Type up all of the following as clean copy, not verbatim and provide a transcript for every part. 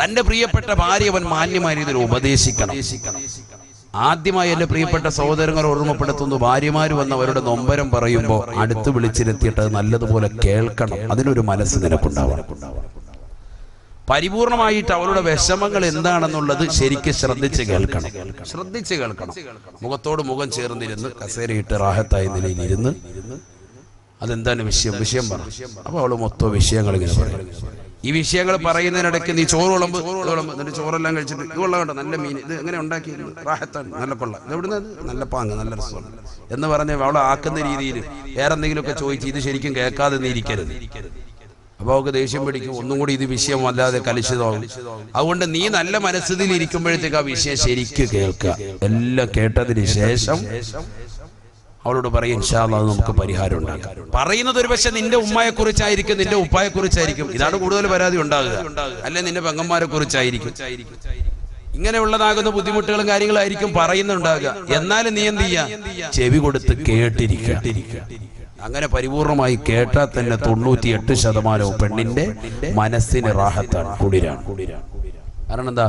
തന്റെ പ്രിയപ്പെട്ട ഭാര്യ അവൻ മാന്യമായ രീതിയിൽ ഉപദേശിക്കണം. ആദ്യമായി എന്റെ പ്രിയപ്പെട്ട സഹോദരങ്ങൾ ഓർമ്മപ്പെടുത്തുന്നു, ഭാര്യമാര് വന്ന് അവരുടെ നൊമ്പരം പറയുമ്പോൾ അടുത്ത് വിളിച്ചിരുത്തിയിട്ട് നല്ലതുപോലെ കേൾക്കണം. അതിനൊരു മനസ്സ് നിനക്കുണ്ടാവണം. പരിപൂർണമായിട്ട് അവളുടെ വിഷമങ്ങൾ എന്താണെന്നുള്ളത് ശരിക്കും ശ്രദ്ധിച്ച് കേൾക്കണം. മുഖത്തോട് മുഖം ചേർന്നിരുന്ന് കസേരയിട്ട് റാഹത്തായ നിലയിലിരുന്ന് അതെന്താണ് വിഷയം പറ. അപ്പൊ അവള് മൊത്തം വിഷയങ്ങൾ ഇങ്ങനെ പറയും. ഈ വിഷയങ്ങൾ പറയുന്നതിനിടയ്ക്ക് നീ ചോറ് വിളമ്പ് എന്നിട്ട് ചോറെല്ലാം കഴിച്ചിട്ട് ഇത് കൊള്ളാം കേട്ടോ, നല്ല മീൻ, ഇത് എങ്ങനെ ഉണ്ടാക്കി, റാഹത്താണ്, നല്ല കൊള്ളാം, ഇത് എവിടുന്ന്, നല്ല പാങ്ങ്, നല്ല രസമാണ് എന്ന് പറഞ്ഞ് അവളെ ആക്കുന്ന രീതിയിൽ വേറെ എന്തെങ്കിലുമൊക്കെ ചോദിച്ച് ഇത് ശരിക്കും കേൾക്കാതെ നീ ഇരിക്കരുത്. അപ്പൊ അവൾക്ക് ദേഷ്യം പിടിക്കും, ഒന്നും കൂടി ഇത് വിഷയം വല്ലാതെ കലുഷിതമാകും. അതുകൊണ്ട് നീ നല്ല മനസ്സിൽ ഇരിക്കുമ്പോഴത്തേക്ക് ആ വിഷയം ശരിക്കും കേൾക്കുക. എല്ലാം കേട്ടതിന് ശേഷം അവളോട് പറയും, ഇൻഷാ അല്ലാഹ് നമുക്ക് പരിഹാരം ഉണ്ടാക്കാം. പറയുന്നത് ഒരു പക്ഷെ നിന്റെ ഉമ്മയെ കുറിച്ചായിരിക്കും, നിന്റെ ഉപ്പായെ കുറിച്ചായിരിക്കും. ഇതാണ് കൂടുതൽ പരാതി ഉണ്ടാകുക. അല്ലെ നിന്റെ പെങ്ങന്മാരെ കുറിച്ചായിരിക്കും. ഇങ്ങനെയുള്ളതാകുന്ന ബുദ്ധിമുട്ടുകളും കാര്യങ്ങളായിരിക്കും പറയുന്നുണ്ടാകുക. എന്നാലും നീ എന്ത് ചെയ്യാ, ചെവി കൊടുത്ത് കേട്ടിരിക്കുക. അങ്ങനെ പരിപൂർണമായി കേട്ടാൽ തന്നെ 98% പെണ്ണിന്റെ മനസ്സിന് റാഹത്താണ്, കുളിരാണ്. കാരണം എന്താ,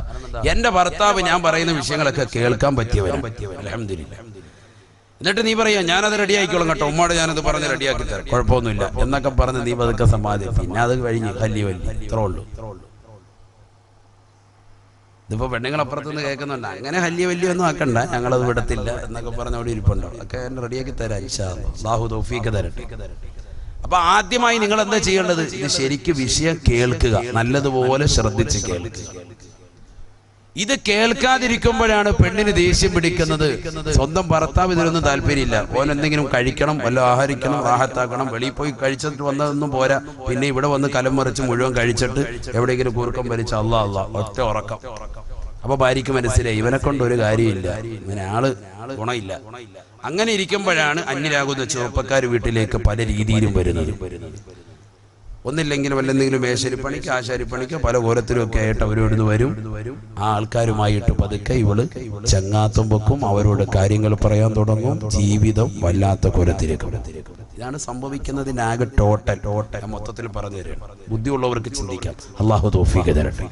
എന്റെ ഭർത്താവ് ഞാൻ പറയുന്ന വിഷയങ്ങളൊക്കെ കേൾക്കാൻ പറ്റിയവരാണ്, അൽഹംദുലില്ലാഹ്. എന്നിട്ട് നീ പറയാ ഞാനത് റെഡിയാക്കിക്കോളും കേട്ടോ, ഉമ്മയോട് ഞാനത് പറഞ്ഞ് റെഡിയാക്കി തരാം, കുഴപ്പമൊന്നുമില്ല എന്നൊക്കെ പറഞ്ഞ് നീ പതുക്കെ സമാധിക്കും. പിന്നെ അത് കഴിഞ്ഞ് വലിയ ഇത്രേ ഉള്ളൂ. ഇതിപ്പോ പെണ്ണുങ്ങളപ്പുറത്തുനിന്ന് കേൾക്കുന്നുണ്ട്, അങ്ങനെ വലിയ ഒന്നും ആക്കണ്ട, ഞങ്ങളത് വിടത്തില്ല എന്നൊക്കെ പറഞ്ഞ അവിടെ ഇരിപ്പുണ്ടോ, ഒക്കെ എന്നെ റെഡിയാക്കി തരാം, ഇൻഷാ അല്ലാഹ്, അല്ലാഹു തൗഫീഖ് തരട്ടെ. അപ്പൊ ആദ്യമായി നിങ്ങൾ എന്താ ചെയ്യേണ്ടത്, ഇത് ശരിക്കും വിഷയം കേൾക്കുക, നല്ലതുപോലെ ശ്രദ്ധിച്ച് കേൾക്കുക. ഇത് കേൾക്കാതിരിക്കുമ്പോഴാണ് പെണ്ണിന് ദേഷ്യം പിടിക്കുന്നത്. സ്വന്തം ഭർത്താവ് ഇതിലൊന്നും താല്പര്യമില്ല, ഓൻ എന്തെങ്കിലും കഴിക്കണം, വല്ല ആഹാരിക്കണം, റാഹത്താക്കണം, വെളിയിൽ പോയി കഴിച്ചിട്ട് വന്നതൊന്നും പോരാ, പിന്നെ ഇവിടെ വന്ന് കലം മറിച്ച് മുഴുവൻ കഴിച്ചിട്ട് എവിടെയെങ്കിലും കൂർക്കം വലിച്ച് അല്ലാ ഒറ്റ ഉറക്കം. അപ്പൊ ഭാര്യയ്ക്ക് മനസ്സിലായി ഇവനെ കൊണ്ട് ഒരു കാര്യമില്ല, ഇവനെ ആള് ഗുണമില്ല. അങ്ങനെ ഇരിക്കുമ്പോഴാണ് അന്യരാകുന്ന ചെറുപ്പക്കാർ വീട്ടിലേക്ക് പല രീതിയിലും വരുന്നത്. ഒന്നില്ലെങ്കിലും വല്ലെന്തെങ്കിലും മേശരിപ്പണിക്ക്, ആശാരിപ്പണിക്ക്, പല കോലത്തിലും ഒക്കെ ആയിട്ട് അവരോട് വരും. ആ ആൾക്കാരുമായിട്ട് പതുക്കെ ഇവള് ചങ്ങാത്തം വെക്കും, അവരോട് കാര്യങ്ങൾ പറയാൻ തുടങ്ങും. ജീവിതം വല്ലാത്ത കോലത്തിലേക്ക്. ഇതാണ് സംഭവിക്കുന്നതിനാകെ ടോട്ടൽ മൊത്തത്തിൽ പറഞ്ഞു തരാം. ബുദ്ധിയുള്ളവർക്ക് ചിന്തിക്കാം, അല്ലാഹു തൗഫീഖ് തരട്ടെ.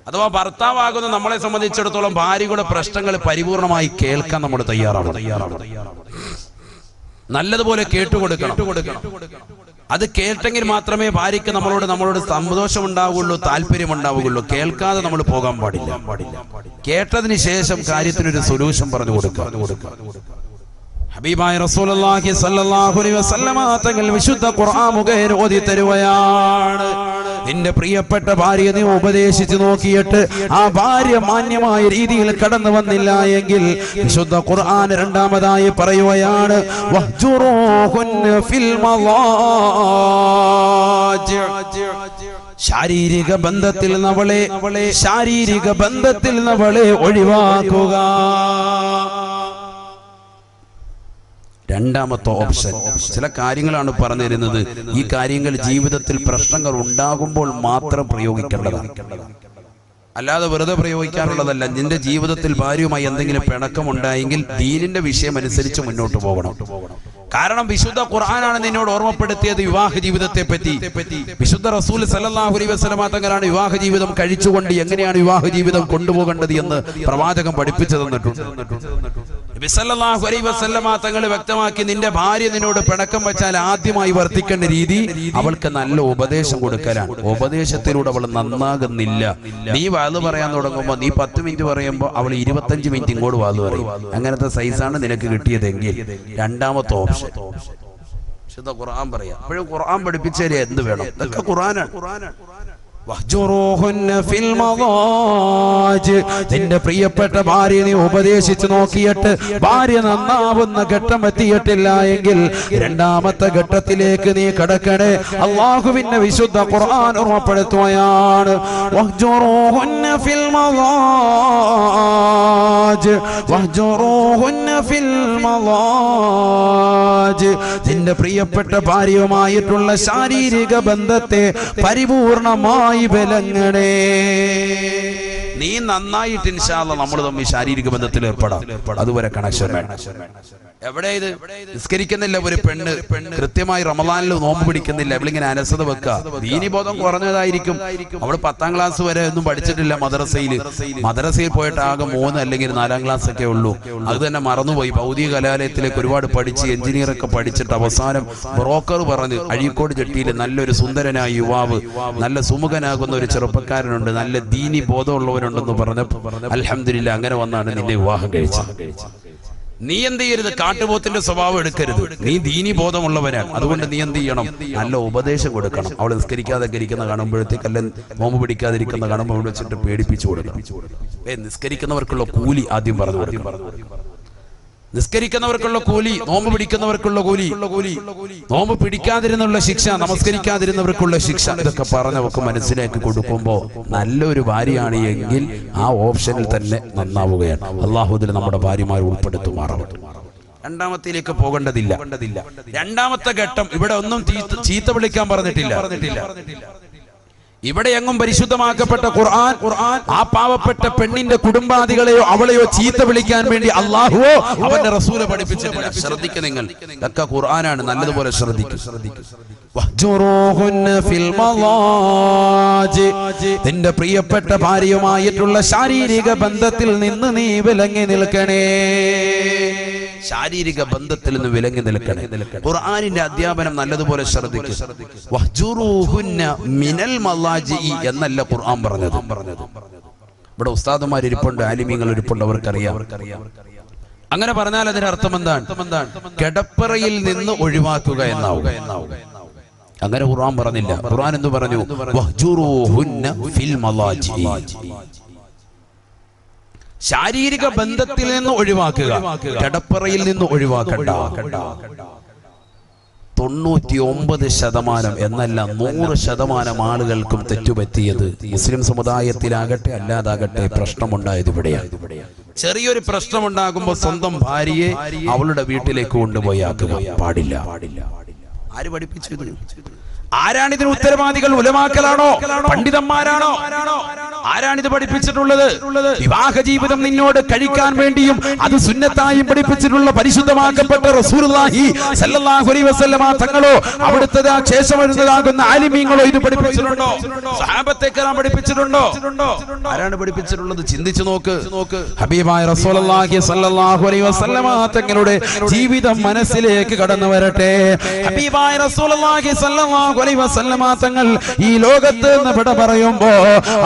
അഥവാ ഭർത്താവാകുന്ന നമ്മളെ സംബന്ധിച്ചിടത്തോളം ഭാര്യയുടെ പ്രശ്നങ്ങൾ പരിപൂർണമായി കേൾക്കാൻ നമ്മൾ തയ്യാറാണ്. നല്ലതുപോലെ കേട്ടുകൊടുക്കണം. അത് കേട്ടെങ്കിൽ മാത്രമേ ഭാര്യയ്ക്ക് നമ്മളോട് സന്തോഷം ഉണ്ടാവുകയുള്ളൂ, താല്പര്യം ഉണ്ടാവുകയുള്ളൂ. കേൾക്കാതെ നമ്മൾ പോകാൻ പാടില്ല. കേട്ടതിന് ശേഷം കാര്യത്തിനൊരു സൊല്യൂഷൻ പറഞ്ഞു കൊടുക്കുക. ഹബീബായ റസൂലുള്ളാഹി സ്വല്ലല്ലാഹു അലൈഹി വസല്ലമ തങ്ങൾ വിശുദ്ധ ഖുർആൻ മുഖേന ഓതി തരുകയാണ്. നിന്റെ പ്രിയപ്പെട്ട ഭാര്യയെ നീ ഉപദേശിച്ചു നോക്കിയിട്ട് ആ ഭാര്യ മാന്യമായ രീതിയിൽ കടന്നു വന്നില്ല എങ്കിൽ വിശുദ്ധ ഖുർആൻ രണ്ടാമതായി പറയുകയാണ്, വഹ്ജുറൂഹുന്ന ഫിൽ മളാജി. ശാരീരിക ബന്ധത്തിൽ നമ്മളെ ഒഴിവാക്കുക. രണ്ടാമത്തെ ഓപ്ഷൻ. ചില കാര്യങ്ങളാണ് പറഞ്ഞു തരുന്നത്. ഈ കാര്യങ്ങൾ ജീവിതത്തിൽ പ്രശ്നങ്ങൾ ഉണ്ടാകുമ്പോൾ മാത്രം പ്രയോഗിക്കേണ്ടതാണ്, അല്ലാതെ വെറുതെ പ്രയോഗിക്കാനുള്ളതല്ല. നിന്റെ ജീവിതത്തിൽ ഭാര്യയുമായി എന്തെങ്കിലും പിണക്കമുണ്ടായെങ്കിൽ ദീനിന്റെ വിഷയം അനുസരിച്ച് മുന്നോട്ട് പോകണം. കാരണം വിശുദ്ധ ഖുർആനാണ് നിന്നോട് ഓർമ്മപ്പെടുത്തിയത് വിവാഹ ജീവിതത്തെ പറ്റി. വിശുദ്ധ റസൂൽ സല്ലല്ലാഹു അലൈഹി വസല്ലമ തങ്ങളാണ് വിവാഹ ജീവിതം കഴിച്ചുകൊണ്ട് എങ്ങനെയാണ് വിവാഹ ജീവിതം കൊണ്ടുപോകേണ്ടത് എന്ന് പ്രവാചകൻ പഠിപ്പിച്ചു തന്നിട്ടുണ്ട്. നബി സല്ലല്ലാഹു അലൈഹി വസല്ലമ തങ്ങൾ വ്യക്തമാക്കി, നിന്റെ ഭാര്യ നിന്നോട് പിണക്കം വെച്ചാൽ ആദ്യമായി വർത്തിക്കേണ്ട രീതി അവൾക്ക് നല്ല ഉപദേശം കൊടുക്കലാണ്. ഉപദേശത്തിലൂടെ അവൾ നന്നാകുന്നില്ല. നീ വാത് പറയാൻ തുടങ്ങുമ്പോൾ നീ 10 മിനിറ്റ് പറയുമ്പോൾ അവൾ 25 മിനിറ്റ് ഇങ്ങോട്ട് വാത് പറയും. അങ്ങനത്തെ സൈസാണ് നിനക്ക് കിട്ടിയതെങ്കിൽ രണ്ടാമത്തെ ഓപ്ഷൻ വിശുദ്ധ ഖുർആൻ പറയാം. അപ്പോഴും ഖുർആൻ പഠിപ്പിച്ചാലേ എന്ത് വേണം, ഇതൊക്കെ ഖുർആനാണ്. വഹ്ജുറൂഹുന്ന ഫിൽ മളാജ്. നിന്റെ പ്രിയപ്പെട്ട ഭാര്യയെ നീ ഉപദേശിച്ചു നോക്കിയിട്ട് ഭാര്യ നന്നാവുന്ന ഘട്ടം എത്തിയിട്ടില്ല എങ്കിൽ രണ്ടാമത്തെ ഘട്ടത്തിലേക്ക് നീ കടക്കണേ. അല്ലാഹുവിന്റെ വിശുദ്ധ ഖുർആൻ ഓർമ്മപ്പെടുത്തുകയാണ്, വഹ്ജുറൂഹുന്ന ഫിൽ മളാജ്, വഹ്ജുറൂഹുന്ന ഫിൽ മളാജ്. നിന്റെ പ്രിയപ്പെട്ട ഭാര്യയുമായിട്ടുള്ള ശാരീരിക ബന്ധത്തെ പരിപൂർണമായി ബലങ്ങണേ. നീ നന്നായിട്ട് ഇൻഷാ അല്ലാഹ് നമ്മൾ തമ്മിൽ ശാരീരിക ബന്ധത്തിൽ ഏർപ്പെടാം. അതുവരെ കണക്ഷൻ വേണം. എവിടെ ഇത് നിസ്കരിക്കുന്നില്ല ഒരു പെണ്ണ്, കൃത്യമായി റമദാനിൽ നോമ്പ് പിടിക്കുന്നില്ല, അവളിങ്ങനെ അലസത വെക്കുക, ദീനിബോധം കുറഞ്ഞതായിരിക്കും. അവള് 10ാം ക്ലാസ് വരെ ഒന്നും പഠിച്ചിട്ടില്ല. മദ്രസയിൽ പോയിട്ട് ആകെ 3 അല്ലെങ്കിൽ 4ാം ക്ലാസ് ഒക്കെ ഉള്ളൂ. അത് തന്നെ മറന്നുപോയി. ഭൗതിക കലാലയത്തിലേക്ക് ഒരുപാട് പഠിച്ച് എഞ്ചിനീയറൊക്കെ പഠിച്ചിട്ട് അവസാനം ബ്രോക്കർ പറഞ്ഞ് അഴീക്കോട് ജെട്ടിയിൽ നല്ലൊരു സുന്ദരനായ യുവാവ്, നല്ല സുമുഖനാകുന്ന ഒരു ചെറുപ്പക്കാരനുണ്ട്, നല്ല ദീനി ബോധമുള്ളവരുണ്ടെന്ന് പറഞ്ഞപ്പോൾ അൽഹംദുലില്ലാഹ് അങ്ങനെ വന്നാണ് നിന്നെ വിവാഹം കഴിച്ചത്. നീ എന്ത് ചെയ്യരുത്, കാട്ടുപോത്തിന്റെ സ്വഭാവം എടുക്കരുത്. നീ ദീനി ബോധമുള്ളവനാണ്. അതുകൊണ്ട് നീ എന്ത് ചെയ്യണം, നല്ല ഉപദേശം കൊടുക്കണം. അവൾ നിസ്കരിക്കാതൊക്കെ ഇരിക്കുന്ന കാണുമ്പോഴത്തേക്ക്, അല്ല നോമ്പ് പിടിക്കാതിരിക്കുന്ന കാണുമ്പോൾ അവിടെ വെച്ചിട്ട് പേടിപ്പിച്ചു കൊടുക്കണം. നിസ്കരിക്കുന്നവർക്കുള്ള കൂലി ആദ്യം പറഞ്ഞു കൊടുക്കണം. നിസ്കരിക്കുന്നവർക്കുള്ള കൂലി, നോമ്പ് പിടിക്കുന്നവർക്കുള്ള കൂലി, നോമ്പ് പിടിക്കാതിരുന്നുള്ള ശിക്ഷ, നമസ്കരിക്കാതിരുന്നവർക്കുള്ള ശിക്ഷ, ഇതൊക്കെ പറഞ്ഞവർക്ക് മനസ്സിലാക്കി കൊടുക്കുമ്പോൾ നല്ലൊരു ഭാര്യയാണ് എങ്കിൽ ആ ഓപ്ഷനിൽ തന്നെ നന്നാവുകയാണ്. അല്ലാഹു ഇതിൽ നമ്മുടെ ഭാര്യമാർ ഉൾപ്പെടുത്തുമാറാവട്ടെ. രണ്ടാമത്തിലേക്ക് പോകേണ്ടതില്ല. രണ്ടാമത്തെ ഘട്ടം, ഇവിടെ ഒന്നും ചീത്ത വിളിക്കാൻ പറഞ്ഞിട്ടില്ല. ഇവിടെ എങ്ങും പരിശുദ്ധമാക്കപ്പെട്ട ഖുർആൻ ആ പാവപ്പെട്ട പെണ്ണിന്റെ കുടുംബാദികളെയോ അവളെയോ ചീത്ത വിളിക്കാൻ വേണ്ടി അല്ലാഹുവോ അവന്റെ റസൂല് പഠിപ്പിച്ചിട്ടില്ല. ശ്രദ്ധിക്കുക, നിങ്ങൾ ഇതൊക്കെ ഖുർആനാണ്, നല്ലതുപോലെ ശ്രദ്ധിക്കും. നിന്റെ പ്രിയപ്പെട്ട ഭാര്യയുമായിട്ടുള്ള ശാരീരിക ബന്ധത്തിൽ നിന്ന് നീ വിലങ്ങി നിൽക്കണേ. ശാരീരിക ബന്ധത്തിൽ നിന്ന് വിലങ്ങി നിൽക്കണേ. ഖുർആനിന്റെ അധ്യാപനം നല്ലതുപോലെ ശ്രദ്ധിക്കും. വഹ്ജുറൂഹുന്ന മിനൽ മളാജിഇ എന്നല്ല ഖുർആൻ പറഞ്ഞത്. ഇവിടെ ഉസ്താദുമാർ ഇരിപ്പുണ്ട്, ആലിമീങ്ങൾ ഇരിപ്പുണ്ട്, അവർക്കറിയാം. അങ്ങനെ പറഞ്ഞാൽ അതിന്റെ അർത്ഥം എന്താണ്? കിടപ്പറയിൽ നിന്ന് ഒഴിവാക്കുക എന്നാവുക. അങ്ങനെ ഖുർആൻ പറഞ്ഞില്ല. ഖുർആൻ എന്തു പറഞ്ഞു? വഹ്ജുറൂഹുന്ന ഫിൽ മളാജിഇ. ശാരീരിക ബന്ധത്തിൽ നിന്ന് ഒഴിവാക്കുക, കിടപ്പറയിൽ നിന്ന് ഒഴിവാക്കണ്ട. 99% എന്നല്ല 100% ആളുകൾക്കും തെറ്റുപറ്റിയത് മുസ്ലിം സമുദായത്തിലാകട്ടെ അല്ലാതാകട്ടെ പ്രശ്നമുണ്ടായത് ഇവിടെയാണ്. ചെറിയൊരു പ്രശ്നമുണ്ടാകുമ്പോൾ സ്വന്തം ഭാര്യയെ അവളുടെ വീട്ടിലേക്ക് കൊണ്ടുപോയി ആക്കുക പാടില്ല. ആര് പഠിപ്പിച്ചത്? ആരാണിതിന് ഉത്തരവാദികൾ? ഉലമാക്കളാണോ? പണ്ഡിതന്മാരാണോ? ആരാണിത് പഠിപ്പിച്ചിട്ടുള്ളത്? വിവാഹ ജീവിതം നിന്നോട് കഴിക്കാൻ വേണ്ടിയും അത് സുന്നത്തായും പഠിപ്പിച്ചിട്ടുള്ള പരിശുദ്ധമാക്കപ്പെട്ട റസൂലുള്ളാഹി സ്വല്ലല്ലാഹു അലൈഹി വസല്ലമ തങ്ങളോ അവിടുത്തെ ശേഷം വരുന്നതാകുന്ന ആലിമീങ്ങളോ ഇത് പഠിപ്പിച്ചിട്ടുണ്ടോ? സഹാബത്തെ കിറാം പഠിപ്പിച്ചിട്ടുണ്ടോ? ആരാണ് പഠിപ്പിച്ചിട്ടുള്ളത്? ചിന്തിച്ചു നോക്ക്. ഹബീബായ റസൂലുള്ളാഹി സ്വല്ലല്ലാഹു അലൈഹി വസല്ലമ തങ്ങളുടെ ജീവിതം മനസ്സിലേക്ക് കടന്നു വരട്ടെ. ഹബീബായ റസൂലുള്ളാഹി സ്വല്ലല്ലാഹു അലൈഹി വസല്ലമ തങ്ങൾ ഈ ലോകത്ത് നിന്ന് വിട പറയുമ്പോ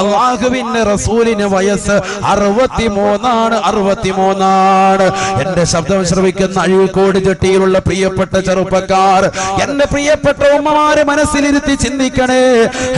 അല്ലാഹുവിന്റെ റസൂലിന് വയസ്സ് 63. എന്റെ ശബ്ദം ശ്രവിക്കുന്ന അഴീക്കോട് ജെട്ടിയിലുള്ള പ്രിയപ്പെട്ട ചെറുപ്പക്കാർ, എന്റെ പ്രിയപ്പെട്ട ഉമ്മമാരെ മനസ്സിലിരുത്തി ചിന്തിക്കണേ.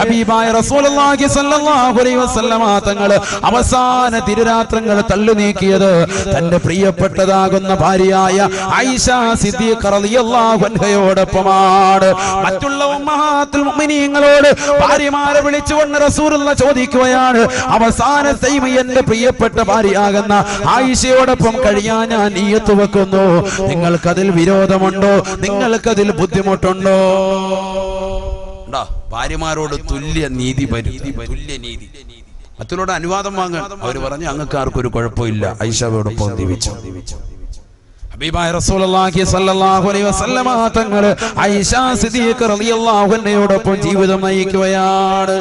ഹബീബായ റസൂലുള്ളാഹി സ്വല്ലല്ലാഹു അലൈഹി വസല്ലമ തങ്ങൾ അവസാന തിരുരാത്രങ്ങൾ തള്ളി നീക്കിയത് തന്റെ പ്രിയപ്പെട്ടതാകുന്ന ഭാര്യയായ ആയിഷ സിദ്ദീഖ റളിയല്ലാഹു അൻഹയോടൊപ്പമാണ്. മറ്റുള്ള ഉമ്മഹാത്തുൽ മുഅ്മിനീങ്ങളോട് ഭാര്യമാരെ വിളിച്ചുകൊണ്ട് റസൂലുള്ളാഹി ചോദിക്കുകയാണ്, അവസാനത്തെയും എന്റെ പ്രിയപ്പെട്ട ഭാര്യയാകുന്ന ആയിഷയോടൊപ്പം കഴിയാൻ ഞാൻ നിയ്യത്ത് വെക്കുന്നു. നിങ്ങൾക്കതിൽ വിരോധമുണ്ടോ? നിങ്ങൾക്കതിൽ ബുദ്ധിമുട്ടുണ്ടോ? ഭാര്യമാരോട് തുല്യ നീതി. മറ്റുള്ളവരുടെ അനുവാദം വാങ്ങാൻ അവർ പറഞ്ഞു, അങ്ങക്ക് ആർക്കൊരു കുഴപ്പമില്ല, ആയിഷയോടൊപ്പം ജീവിച്ചു. ഹബീബായ റസൂലുള്ളാഹി സ്വല്ലല്ലാഹു അലൈഹി വസല്ലമ തങ്ങൾ ആയിഷ സിദ്ദീഖ റളിയല്ലാഹു അൻഹയോടൊപ്പം ജീവിതം നയിക്കുകയാണ്.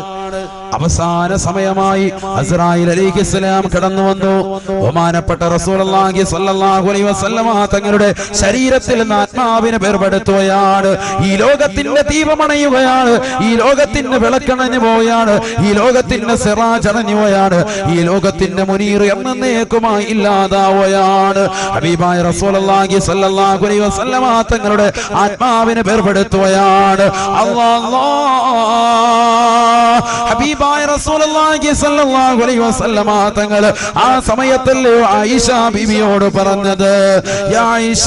അവസാന സമയമായി അസ്റായിൽ അലൈഹിസ്സലാം കടന്നു വന്നു. ബഹുമാനപ്പെട്ട റസൂലുള്ളാഹി സ്വല്ലല്ലാഹു അലൈഹി വസല്ലമ തങ്ങളുടെ ശരീരത്തിൽ നിന്ന് ആത്മാവിനെ വേർപെടുത്തുകയാണ്. ഈ ലോകത്തിന്റെ ദീപമണയുകയാണ്, ഈ ലോകത്തിന്റെ വിളക്കണഞ്ഞു പോവുകയാണ്, ഈ ലോകത്തിന്റെ സിറാജ് അണഞ്ഞു പോവുകയാണ്, ഈ ലോകത്തിന്റെ മുനീർ എന്നേക്കുമായി ഇല്ലാതാവുകയാണ്. ഹബീബായ റസൂലുള്ളാഹി സ്വല്ലല്ലാഹു അലൈഹി വസല്ലമ തങ്ങളുടെ ആത്മാവിനെ വേർപെടുത്തുകയാണ്. അല്ലാഹ് ഹബീബായ റസൂലുള്ളാഹി സ്വല്ലല്ലാഹു അലൈഹി വസല്ലമ തങ്ങൾ ആ സമയത്തല്ലേ ആയിഷ ബീവിയോട് പറഞ്ഞത്, യാ ആയിഷ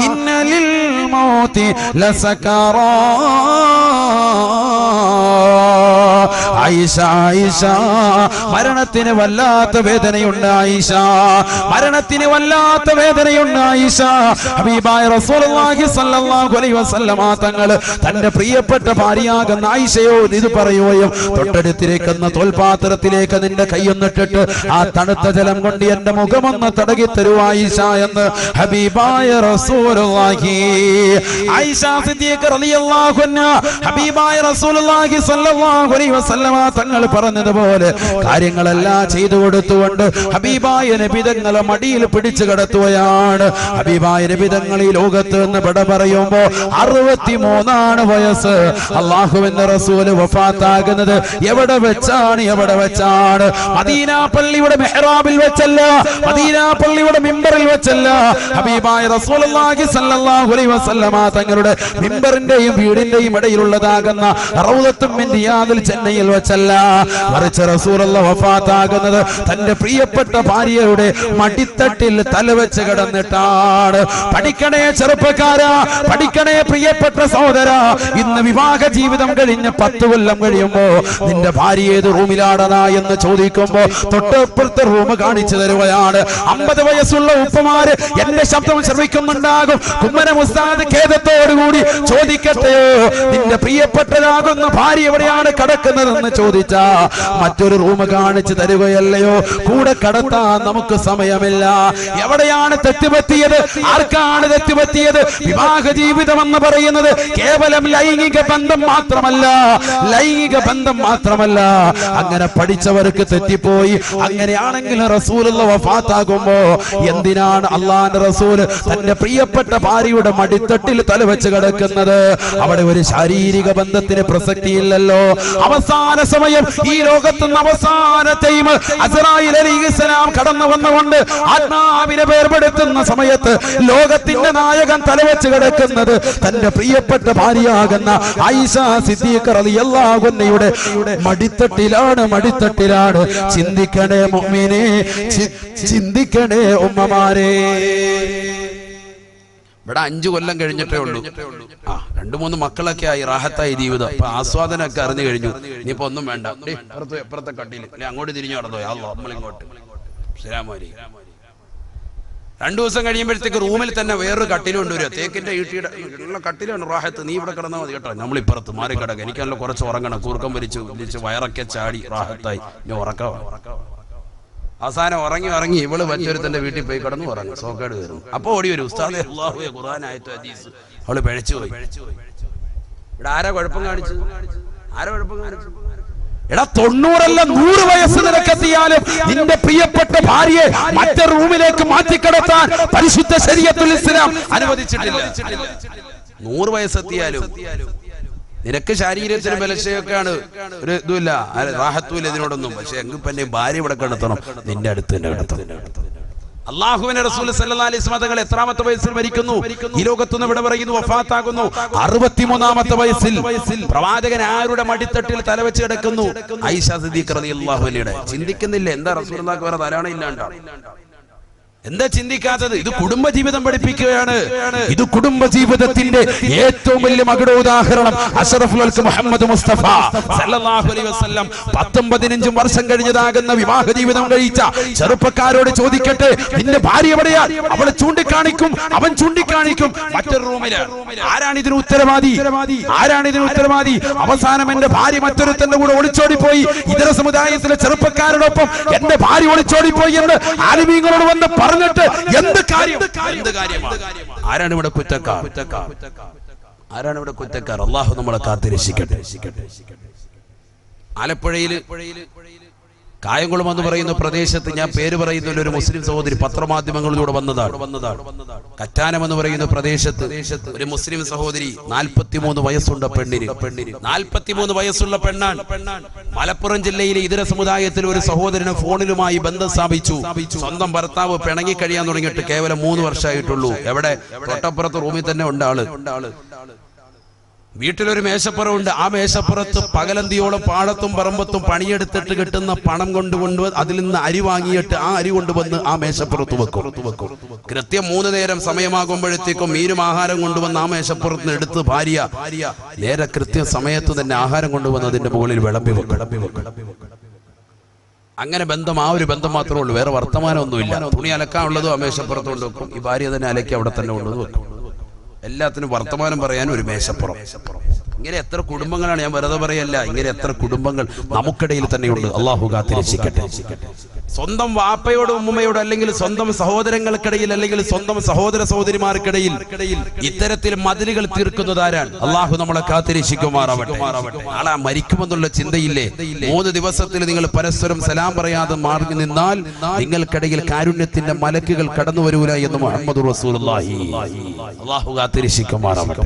ഇന്ന ലിൽ മൗതി ലസകറാ, ആയിഷ ആയിഷ മരണത്തിന് വല്ലാത്ത വേദനയുണ്ട് ആയിഷ മരണത്തിന് വല്ലാത്ത വേദനയുണ്ട് ആയിഷ ഹബീബായ റസൂലുള്ളാഹി സ്വല്ലല്ലാഹു അലൈഹി വസല്ലമ തങ്ങൾ തന്റെ പ്രിയപ്പെട്ട ഭാര്യയാകുന്ന ആയിഷയോട് ഇത് പറയുകയും തൊട്ടടുത്തിരിക്കുന്ന തോൽപാത്രത്തിലേക്ക് നിന്റെ കൈയൊന്നിട്ടിട്ട് ആ തണുത്ത ജലം കൊണ്ട് എന്റെ മുഖമൊന്ന് തടകി തരൂ ആയിഷ എന്ന് ഹബീബായ റസൂലുള്ളാഹി ആയിഷ സിദ്ദീഖ റളിയല്ലാഹു അൻഹ ഹബീബായ റസൂലുള്ളാഹി സ്വല്ലല്ലാഹു അലൈഹി വസല്ലമ തങ്ങൾ പറഞ്ഞതുപോലെ കാര്യങ്ങളെല്ലാം ചെയ്തു കൊടുത്തുകൊണ്ട് ഹബീബായ നബി തങ്ങളെ മടിയിൽ പിടിച്ചു കിടത്തുകയാണ് ഹബീബായ നബി തങ്ങൾ ഈ ലോകത്ത് നിന്ന് വിട പറയുമ്പോൾ 63 വയസ്സ് അല്ലാഹുവിന്റെ റസൂൽ വഫാത്താകുന്നത് എവിടെ വെച്ചാണ് മദീന പള്ളിയുടെ മെഹ്റാബിൽ വെച്ചല്ല മദീന പള്ളിയുടെ മിമ്പറിൽ വെച്ചല്ല ഹബീബായ റസൂലുള്ളാഹി സ്വല്ലല്ലാഹു അലൈഹി വസല്ലമ തങ്ങളുടെ മിമ്പറിന്റെയും വീടിന്റെയും ഇടയിലുള്ളതാകുന്ന റൗളത്തും മിൻ റിയാദിൽ ജന്നയിൽ വെച്ചല്ല മറിച്ച് റസൂലുള്ളാഹി വഫാത്താകുന്നത് തന്റെ പ്രിയപ്പെട്ട ഭാര്യയുടെ മടിത്തട്ടിൽ തലവെച്ച് കിടന്നിട്ടാണ് പഠിക്കണേ ചെറുപ്പക്കാരാ പഠിക്കണേ പ്രിയപ്പെട്ട സഹോദരാ ഇന്ന് വിവാഹ ജീവിതം കഴിഞ്ഞ് 10 കൊല്ലം കഴിയുമ്പോ നിന്റെ ഭാര്യ ഏത് റൂമിലാണതാ എന്ന് ചോദിക്കുമ്പോ തൊട്ടപ്പുറത്തെ റൂം കാണിച്ചു തരുകയാണ് 50 വയസ്സുള്ള ഉപ്പമാര് എന്റെ ശബ്ദം ശ്രവിക്കുന്നുണ്ടാകും കുമ്മന മുസ്താദ് ഖേദത്തോടുകൂടി ചോദിക്കട്ടെയോ നിന്റെ പ്രിയപ്പെട്ടതാകുന്ന ഭാര്യ എവിടെയാണ് കിടക്കുന്നതെന്ന് ചോദിച്ചാ മറ്റൊരു റൂം കാണിച്ചു തരുകയല്ലയോ കൂടെ കടത്താൻ നമുക്ക് സമയമില്ല എവിടെയാണ് തെറ്റുപറ്റിയത് ആർക്കാണ് തെറ്റുപറ്റിയത് വിവാഹ ജീവിതം എന്ന് പറയുന്നത് കേവലം ലൈംഗിക ബന്ധം മാത്രമല്ല അങ്ങനെ പഠിച്ചവർക്ക് തെറ്റിപ്പോയി അങ്ങനെയാണെങ്കിൽ റസൂലുള്ളാഹി വഫാത്താകുമ്പോ എന്തിനാണ് അല്ലാഹുവിന്റെ റസൂൽ തന്റെ പ്രിയപ്പെട്ട ഭാര്യയുടെ മടിത്തട്ടിൽ തലവെച്ച് കിടക്കുന്നത് അവിടെ ഒരു ശാരീരിക ബന്ധത്തിന് പ്രസക്തിയില്ലല്ലോ അവസാന സമയം ഈ ലോകത്തുനിന്ന് അവസാന ടൈം അസ്റായീൽ അലൈഹിസ്സലാം കടന്നു വന്നുകൊണ്ട് ആത്മാവിനെ വേർപെടുത്തുന്ന സമയത്ത് ലോകത്തിന്റെ നായകൻ തലവെച്ച് കിടക്കുന്നത് തന്റെ പ്രിയപ്പെട്ട ഭാര്യയാകുന്ന ആയിഷ സിദ്ദീഖ റളിയല്ലാഹു അൻഹയുടെ മടിത്തട്ടിലാണ് ചിന്തിക്കണേ മുഅ്മിനേ ചിന്തിക്കണേ ഉമ്മമാരെ ഇവിടെ 5 കൊല്ലം കഴിഞ്ഞിട്ടേ ഉള്ളൂ 2-3 മക്കളൊക്കെ ആയി റാഹത്തായി ജീവിതം അപ്പൊ ആസ്വാദനമൊക്കെ അറിഞ്ഞു കഴിഞ്ഞു ഇനിയിപ്പോ ഒന്നും വേണ്ട ഇപ്പുറത്തെ കട്ടില് അങ്ങോട്ട് തിരിഞ്ഞു നടന്നോ നമ്മളിങ്ങോട്ട് ശരാമാരി 2 ദിവസം കഴിയുമ്പോഴത്തേക്ക് റൂമിൽ തന്നെ വേറൊരു കട്ടിൽ കൊണ്ടുവരിക തേക്കിന്റെ ഈട്ടിയുടെ ഉള്ള കട്ടിലാണ് റാഹത്ത് നീ ഇവിടെ കിടന്നാൽ മതി കേട്ടോ നമ്മളിപ്പുറത്ത് മാറി കിടക്കുക എനിക്കല്ല കുറച്ച് ഉറങ്ങണം കൂർക്കം വലിച്ച് വയറൊക്കെ ചാടി റാഹത്തായി ഇനി ഉറക്കവാ അവസാനം ഉറങ്ങി ഇവള് മറ്റൊരുത്തന്റെ വീട്ടിൽ പോയി കിടന്നു ഉറങ്ങും സോക്കേട് കയറും അപ്പൊ ഓടി വരും ഉസ്താദേ അല്ലാഹുവേ ഖുർആൻ ആയത്ത് ഹദീസ് അവള് പിഴച്ചു പോയി ഇവിടെ ആരാ കുഴപ്പം കാണിച്ചു എടാ 90 അല്ല 100 വയസ്സ് നിനക്കെത്തിയാലും നിന്റെ പ്രിയപ്പെട്ട ഭാര്യയെ മറ്റൊരു റൂമിലേക്ക് മാറ്റിക്കിടത്താൻ പരിശുദ്ധ ശരീഅത്തുൽ ഇസ്ലാം അനുവദിച്ചിട്ടില്ല 100 വയസ്സെത്തിയാലും നിനക്ക് ശരീരത്തിന് ബലക്ഷയൊക്കെയാണ് ഒരു ഇതുമില്ല റാഹത്തുമില്ല ഇതിനോടൊന്നും പക്ഷെ എങ്കിൽ പിന്നെ ഭാര്യ ഇവിടെ കിടത്തണം നിന്റെ അടുത്ത് തന്നെ കിടത്തണം അല്ലാഹുവിന്റെ റസൂൽ സല്ലല്ലാഹു അലൈഹി വസല്ലം തങ്ങൾ എത്രാമത്തെ വയസ്സിൽ മരിക്കുന്നു ഈ ലോകത്തുനിന്ന് ഇവിടെ പറയുന്നു വഫാത്താകുന്നു 63-ാമത്തെ വയസ്സിൽ പ്രവാചകൻ ആരുടെ മടിത്തട്ടിൽ തലവെച്ച് കിടക്കുന്നു ആയിഷ സിദ്ദീഖ റളിയല്ലാഹു അൻഹയുടെ ചിന്തിക്കുന്നില്ല എന്താ റസൂലുള്ളാഹിക്ക് വേറെ തലാണ് ഇല്ലാണ്ടാ എന്താ ചിന്തിക്കാത്തത് ഇത് കുടുംബജീവിതം പഠിപ്പിക്കുകയാണ് ഇത് കുടുംബജീവിതത്തിന്റെ ഏറ്റവും വലിയ മകുട ഉദാഹരണം അഷ്റഫുൽ ഖൽഖ് മുഹമ്മദ് മുസ്തഫ സല്ലല്ലാഹു അലൈഹി വസല്ലം 15 വർഷം കഴിഞ്ഞതാകുന്ന വിവാഹ ജീവിതം കഴിച്ച ചെറുപ്പക്കാരോട് ചോദിക്കട്ടെ നിന്റെ ഭാര്യ എവിടെയാ അവൾ ചൂണ്ടിക്കാണിക്കും അവൻ ചൂണ്ടിക്കാണിക്കും മറ്റൊരു റൂമില് ആരാണ് ഇതിന് ഉത്തരവാദി അവസാനം എന്റെ ഭാര്യ മറ്റൊരുത്തന്റെ കൂടെ ഒളിച്ചോടിപ്പോയി ഇതര സമുദായത്തിലെ ചെറുപ്പക്കാരോടൊപ്പം എന്റെ ഭാര്യ ഒളിച്ചോടിപ്പോയി എന്ന് ആലിമീങ്ങളോട് വന്ന് പറഞ്ഞിട്ട് എന്ത് കാര്യമാണ് ആരാണ് ഇവിടെ കുറ്റക്കാർ അല്ലാഹു നമ്മളെ കാത്തിരക്ഷിക്കട്ടെ ആലപ്പുഴയിൽ കായംകുളം എന്ന് പറയുന്ന പ്രദേശത്ത് ഞാൻ പേര് പറയുന്ന ഒരു മുസ്ലിം സഹോദരി പത്രമാധ്യമങ്ങളിലൂടെ വന്നതാണ് കറ്റാനം എന്ന് പറയുന്ന പ്രദേശത്ത് ഒരു മുസ്ലിം സഹോദരി 43 വയസ്സുണ്ട് പെണ്ണിന് 43 വയസ്സുള്ള പെണ്ണാണ് മലപ്പുറം ജില്ലയിലെ ഇതര സമുദായത്തിൽ ഒരു സഹോദരന് ഫോണിലുമായി ബന്ധം സ്ഥാപിച്ചു സ്വന്തം ഭർത്താവ് പിണങ്ങി കഴിയാൻ തുടങ്ങിയിട്ട് കേവലം 3 വർഷമായിട്ടുള്ളൂ എവിടെ തൊട്ടപ്പുറത്ത് റൂമിൽ തന്നെ ഉണ്ട് ആള് വീട്ടിലൊരു മേശപ്പുറമുണ്ട്. ആ മേശപ്പുറത്ത് പകലന്തിയോളം പാടത്തും പറമ്പത്തും പണിയെടുത്തിട്ട് കിട്ടുന്ന പണം കൊണ്ടുകൊണ്ട് അതിൽ നിന്ന് അരി വാങ്ങിയിട്ട് ആ അരി കൊണ്ടുവന്ന് ആ മേശപ്പുറത്ത് വെക്കും. കൃത്യം 3 നേരം സമയമാകുമ്പോഴത്തേക്കും മീനും ആഹാരം കൊണ്ടുവന്ന് ആ മേശപ്പുറത്ത് നിന്ന് എടുത്ത് ഭാര്യ നേരെ കൃത്യം സമയത്ത് തന്നെ ആഹാരം കൊണ്ടുവന്ന് അതിന്റെ മുകളിൽ വിളമ്പി വെക്കും. അങ്ങനെ ബന്ധം, ആ ഒരു ബന്ധം മാത്രമേ ഉള്ളൂ, വേറെ വർത്തമാനമൊന്നുമില്ല. തുണി അലക്കാനുള്ളതും ആ മേശപ്പുറത്ത് കൊണ്ടുവെക്കും. ഈ ഭാര്യ തന്നെ അലക്കി അവിടെ തന്നെ കൊണ്ടുവന്ന് വെക്കും. എല്ലാത്തിനും വർത്തമാനം പറയാൻ ഒരു മേശപ്പുറം. ഇങ്ങനെ എത്ര കുടുംബങ്ങളാണ്, ഞാൻ വെറുതെ പറയല്ല, ഇങ്ങനെ എത്ര കുടുംബങ്ങൾ നമുക്കിടയിൽ തന്നെയുണ്ട്. അള്ളാഹു കാത്തിരക്ഷിക്കട്ടെ. സ്വന്തം വാപ്പയോടും ഉമ്മയോടും അല്ലെങ്കിൽ സ്വന്തം സഹോദരങ്ങൾക്കിടയിൽ അല്ലെങ്കിൽ സ്വന്തം സഹോദര സഹോദരിമാർക്കിടയിൽ ഇത്തരത്തിൽ മതിലുകൾ തീർക്കുന്നതാരാണ്? അള്ളാഹു നമ്മളെ കാത്തിരക്ഷിക്കുമാറാവട്ടെ. നാളെ മരിക്കുമെന്നുള്ള ചിന്തയില്ലേ? 3 ദിവസത്തിൽ നിങ്ങൾ പരസ്പരം സലാം പറയാതെ മാറി നിന്നാൽ നിങ്ങൾക്കിടയിൽ കാരുണ്യത്തിന്റെ മലക്കുകൾ കടന്നു വരൂല എന്ന് മുഹമ്മദ് റസൂലുള്ളാഹി. അള്ളാഹു കാത്തിരക്ഷിക്കുമാറാവട്ടെ.